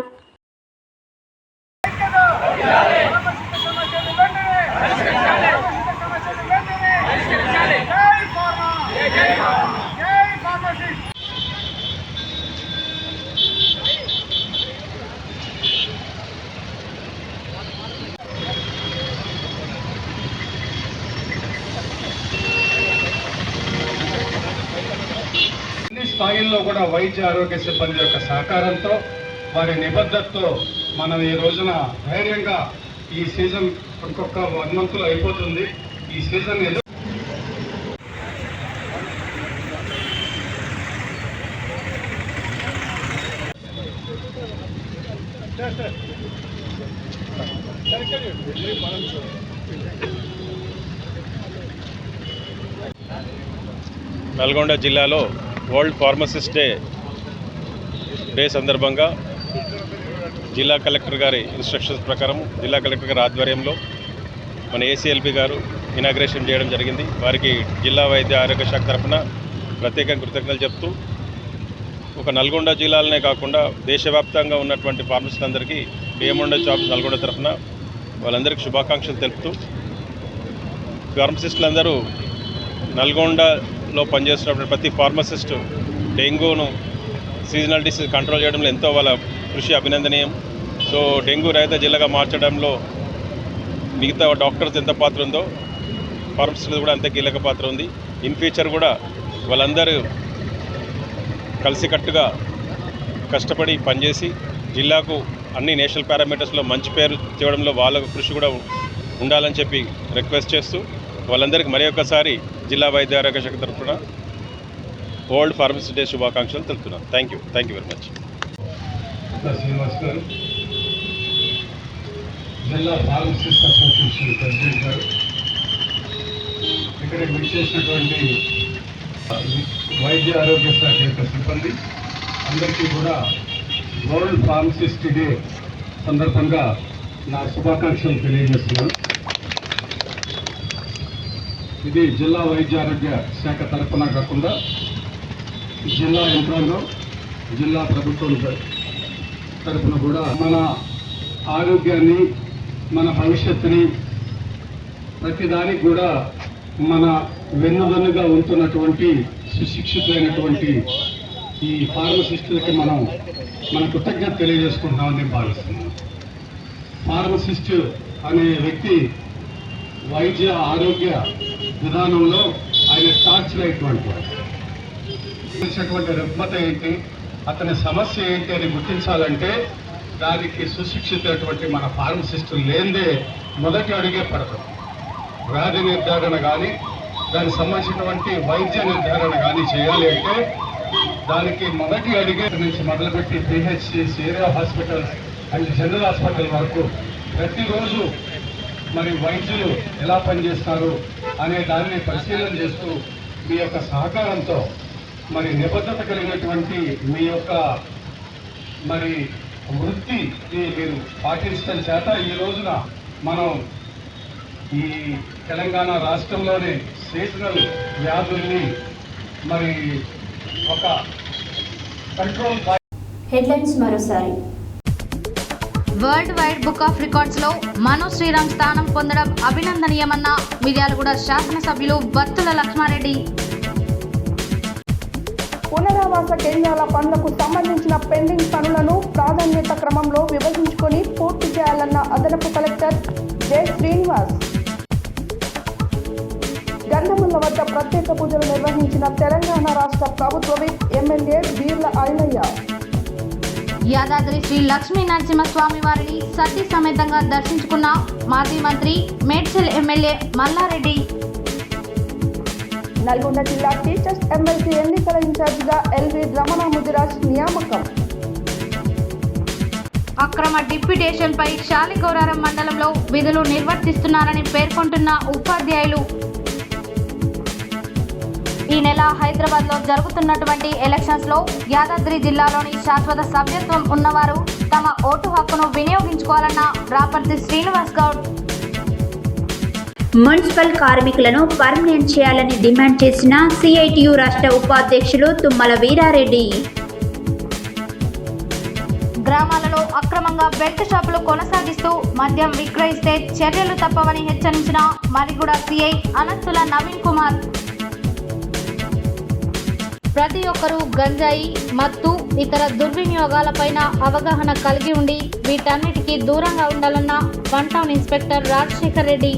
స్థాయిల్లో కూడా వైద్య ఆరోగ్య సిబ్బంది యొక్క సహకారంతో వారి నిబద్ధతతో మనం ఈ రోజున ధైర్యంగా ఈ సీజన్ ఇంకొక 1 month అయిపోతుంది. ఈ సీజన్ నల్గొండ జిల్లాలో వరల్డ్ ఫార్మసిస్ట్ డే సందర్భంగా జిల్లా కలెక్టర్ గారి ఇన్స్ట్రక్షన్స్ ప్రకారం జిల్లా కలెక్టర్ గారి ఆధ్వర్యంలో మన ఏసీఎల్బీ గారు ఇనాగ్రేషన్ చేయడం జరిగింది. వారికి జిల్లా వైద్య ఆరోగ్య శాఖ తరఫున ప్రత్యేకంగా కృతజ్ఞతలు చెప్తూ ఒక నల్గొండ జిల్లాలనే కాకుండా దేశవ్యాప్తంగా ఉన్నటువంటి ఫార్మసిస్టులందరికీ డిఎంహెచ్ఓ ఆఫీస్ నల్గొండ తరఫున వాళ్ళందరికీ శుభాకాంక్షలు తెలుపుతూ ఫార్మసిస్టులందరూ నల్గొండలో పనిచేస్తున్నటువంటి ప్రతి ఫార్మసిస్టు డెంగ్యూను సీజనల్ డిసీజ్ కంట్రోల్ చేయడంలో ఎంతో వాళ్ళ కృషి అభినందనీయం. సో డెంగ్యూ రహిత జిల్లాగా మార్చడంలో మిగతా డాక్టర్స్ ఎంత పాత్ర ఉందో ఫార్మసిస్టులు కూడా అంతే కీలక పాత్ర ఉంది. ఇన్ ఫ్యూచర్ కూడా వాళ్ళందరూ కలిసికట్టుగా కష్టపడి పనిచేసి జిల్లాకు అన్ని నేషనల్ పారామీటర్స్లో మంచి పేరు తేవడంలో వాళ్ళ కృషి కూడా ఉండాలని చెప్పి రిక్వెస్ట్ చేస్తూ వాళ్ళందరికీ మరి ఒక్కసారి జిల్లా వైద్య ఆరోగ్య శాఖ తరఫున వరల్డ్ ఫార్మసిస్ట్ డే శుభాకాంక్షలు తెలుపుతున్నాను. Thank you very much. Srinivas గారు, జిల్లా ఫార్మసిస్ట్ అసోసియేషన్ ప్రెసిడెంట్ గారు, ఇక్కడ విచ్చేసినటువంటి వైద్య ఆరోగ్య శాఖ యొక్క సిబ్బంది అందరికీ కూడా వరల్డ్ ఫార్మసిస్ట్ డే సందర్భంగా నా శుభాకాంక్షలు తెలియజేస్తున్నాను. ఇది జిల్లా వైద్య ఆరోగ్య శాఖ తరఫున కాకుండా జిల్లా యంత్రాంగం, జిల్లా ప్రభుత్వం తరఫున కూడా మన ఆరోగ్యాన్ని, మన భవిష్యత్తుని ప్రతిదానికి కూడా మన వెన్నుదన్నుగా ఉంటున్నటువంటి సుశిక్షితులైనటువంటి ఈ ఫార్మసిస్టులకి మన కృతజ్ఞత తెలియజేసుకుంటున్నామని నేను భావిస్తున్నాను. ఫార్మసిస్ట్ అనే వ్యక్తి వైద్య ఆరోగ్య విధానంలో ఆయన టార్చ్ లైట్ వంటి రుగ్మత ఏంటి, అతని సమస్య ఏంటి అని గుర్తించాలంటే దానికి సుశిక్షితటువంటి మన ఫార్మసిస్టులు లేనిదే మొదటి అడుగే పడతాం. వ్యాధి నిర్ధారణ కానీ దానికి సంబంధించినటువంటి వైద్య నిర్ధారణ కానీ చేయాలి అంటే దానికి మొదటి అడిగే నుంచి మొదలుపెట్టి PHCs, area hospitals and general hospital వరకు ప్రతిరోజు మరి వైద్యులు ఎలా పనిచేస్తారు అనే దాన్ని పరిశీలన చేస్తూ మీ యొక్క సహకారంతో మరి నిబద్ధత కలిగినటువంటి మీ యొక్క మరి వృత్తిని మీరు పాటించడం చేత ఈ రోజున మనం ఈ తెలంగాణ రాష్ట్రంలోని సీజనల్ వ్యాధుల్ని మరి ఒక కంట్రోల్ హెడ్లైన్స్ మరోసారి. World wide book of records లో మను శ్రీరామ్ స్థానం పొందడం అభినందనీయమన్న మిర్యాలగూడ శాసనసభ్యులు బత్తుల లక్ష్మారెడ్డి. పునరావాస కేంద్రాల పనులకు సంబంధించిన పెండింగ్ పనులను ప్రాధాన్యత క్రమంలో విభజించుకొని పూర్తి చేయాలన్న అదనపు కలెక్టర్ జె శ్రీనివాస్. గంధముల వద్ద ప్రత్యేక పూజలు నిర్వహించిన తెలంగాణ రాష్ట్ర ప్రభుత్వ విప్ ఎమ్మెల్యే బీర్ల ఐలయ్య. యాదాద్రి శ్రీ లక్ష్మీ నరసింహస్వామి వారిని సతీ సమేతంగా దర్శించుకున్న మాజీ మంత్రి మేడ్చల్ ఎమ్మెల్యే మల్లారెడ్డి. నల్గొండ జిల్లా టీచర్స్ ఎమ్మెల్సీ ఎన్నికల ఇన్ఛార్జిగా ఎల్వి రమణ ముదిరాజ్ నియామకం. అక్రమ డిప్యూటేషన్ పై శాలిగౌరారం మండలంలో విధులు నిర్వర్తిస్తున్నారని పేర్కొంటున్న ఉపాధ్యాయులు. ఈ నెల హైదరాబాద్ లో జరుగుతున్నటువంటి ఎలక్షన్స్ లో యాదాద్రి జిల్లాలోని శాశ్వత సభ్యత్వం ఉన్నవారు తమ ఓటు హక్కును వినియోగించుకోవాలన్న రాపర్తి శ్రీనివాస్ గౌడ్. మున్సిపల్ కార్మికులను పర్మనెంట్ చేయాలని డిమాండ్ చేసిన సిఐటియు రాష్ట్ర ఉపాధ్యక్షులు తుమ్మల వీరారెడ్డి. గ్రామాలలో అక్రమంగా బెల్ట్ షాపులు కొనసాగిస్తూ మద్యం విక్రయిస్తే చర్యలు తప్పవని హెచ్చరించిన మరిగూడ సిఐ అనంతుల నవీన్ కుమార్. ప్రతి ఒక్కరూ గంజాయి, మత్తు, ఇతర దుర్వినియోగాలపైన అవగాహన కలిగి ఉండి వీటన్నిటికీ దూరంగా ఉండాలన్న one town inspector Rajasekhar Reddy.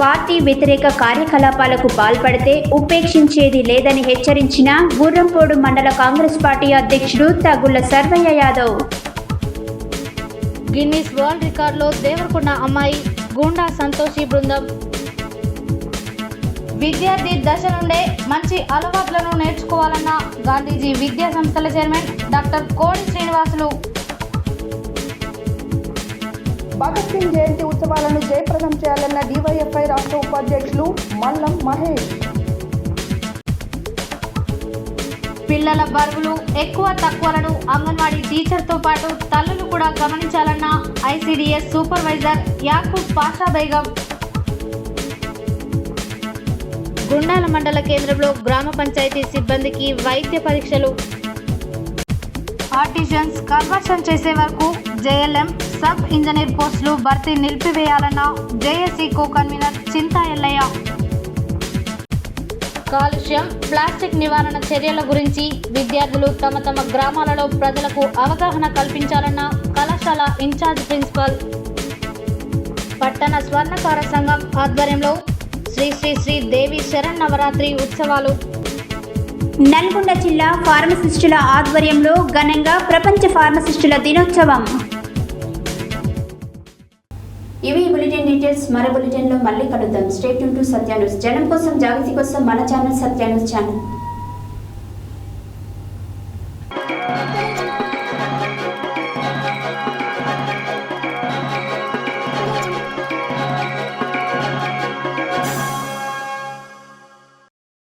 Party వ్యతిరేక కార్యకలాపాలకు పాల్పడితే ఉపేక్షించేది లేదని హెచ్చరించిన గుర్రంపోడు మండల కాంగ్రెస్ పార్టీ అధ్యక్షుడు తగుళ్ల సర్వయ్య యాదవ్. గిన్నిస్ వరల్డ్ రికార్డులో దేవరకొండ అమ్మాయి గూండా సంతోషి బృందం. విద్యార్థి దశ నుండే మంచి అలవాట్లను నేర్చుకోవాలన్న గాంధీజీ విద్యా సంస్థల చైర్మన్ డాక్టర్ కోడి శ్రీనివాసులు. భగత్ సింగ్ జయంతి ఉత్సవాలను జయప్రదం చేయాలన్న డివైఎఫ్ఐ రాష్ట్ర ఉపాధ్యక్షులు మల్లం మహేష్. పిల్లల బరువులు ఎక్కువ తక్కువలను అంగన్వాడీ టీచర్తో పాటు తల్లులు కూడా గమనించాలన్న ఐసిడిఎస్ సూపర్వైజర్ యాకూబ్ పాషా బేగం. గుండాల మండల కేంద్రంలో గ్రామ పంచాయతీ సిబ్బందికి వైద్య పరీక్షలు. ఆర్టిజన్స్ కన్వర్షన్ చేసే వరకు జేఎల్ఎం సబ్ ఇంజనీర్ పోస్టులు భర్తీ నిలిపివేయాలన్న జేఏసీ కో కన్వీనర్ చింతా ఎల్లయ్య. కాలుష్యం, ప్లాస్టిక్ నివారణ చర్యల గురించి విద్యార్థులు తమ తమ గ్రామాలలో ప్రజలకు అవగాహన కల్పించాలన్న కళాశాల ఇన్ఛార్జ్ ప్రిన్సిపల్. పట్టణ స్వర్ణకార సంఘం ఆధ్వర్యంలో శ్రీ శ్రీ శ్రీ దేవి శరణ్ నవరాత్రి ఉత్సవాలు. నల్గొండ జిల్లా ఫార్మసిస్టుల ఆధ్వర్యంలో ఘనంగా ప్రపంచ ఫార్మసిస్టుల దినోత్సవం. ఇవి బులెటిన్ డీటెయిల్స్. మరో బులెటిన్లో మళ్ళీ కలుద్దాం. Stay tune to Satya news. జనం కోసం, జాగృతి కోసం మన ఛానల్ సత్య న్యూస్ ఛానల్.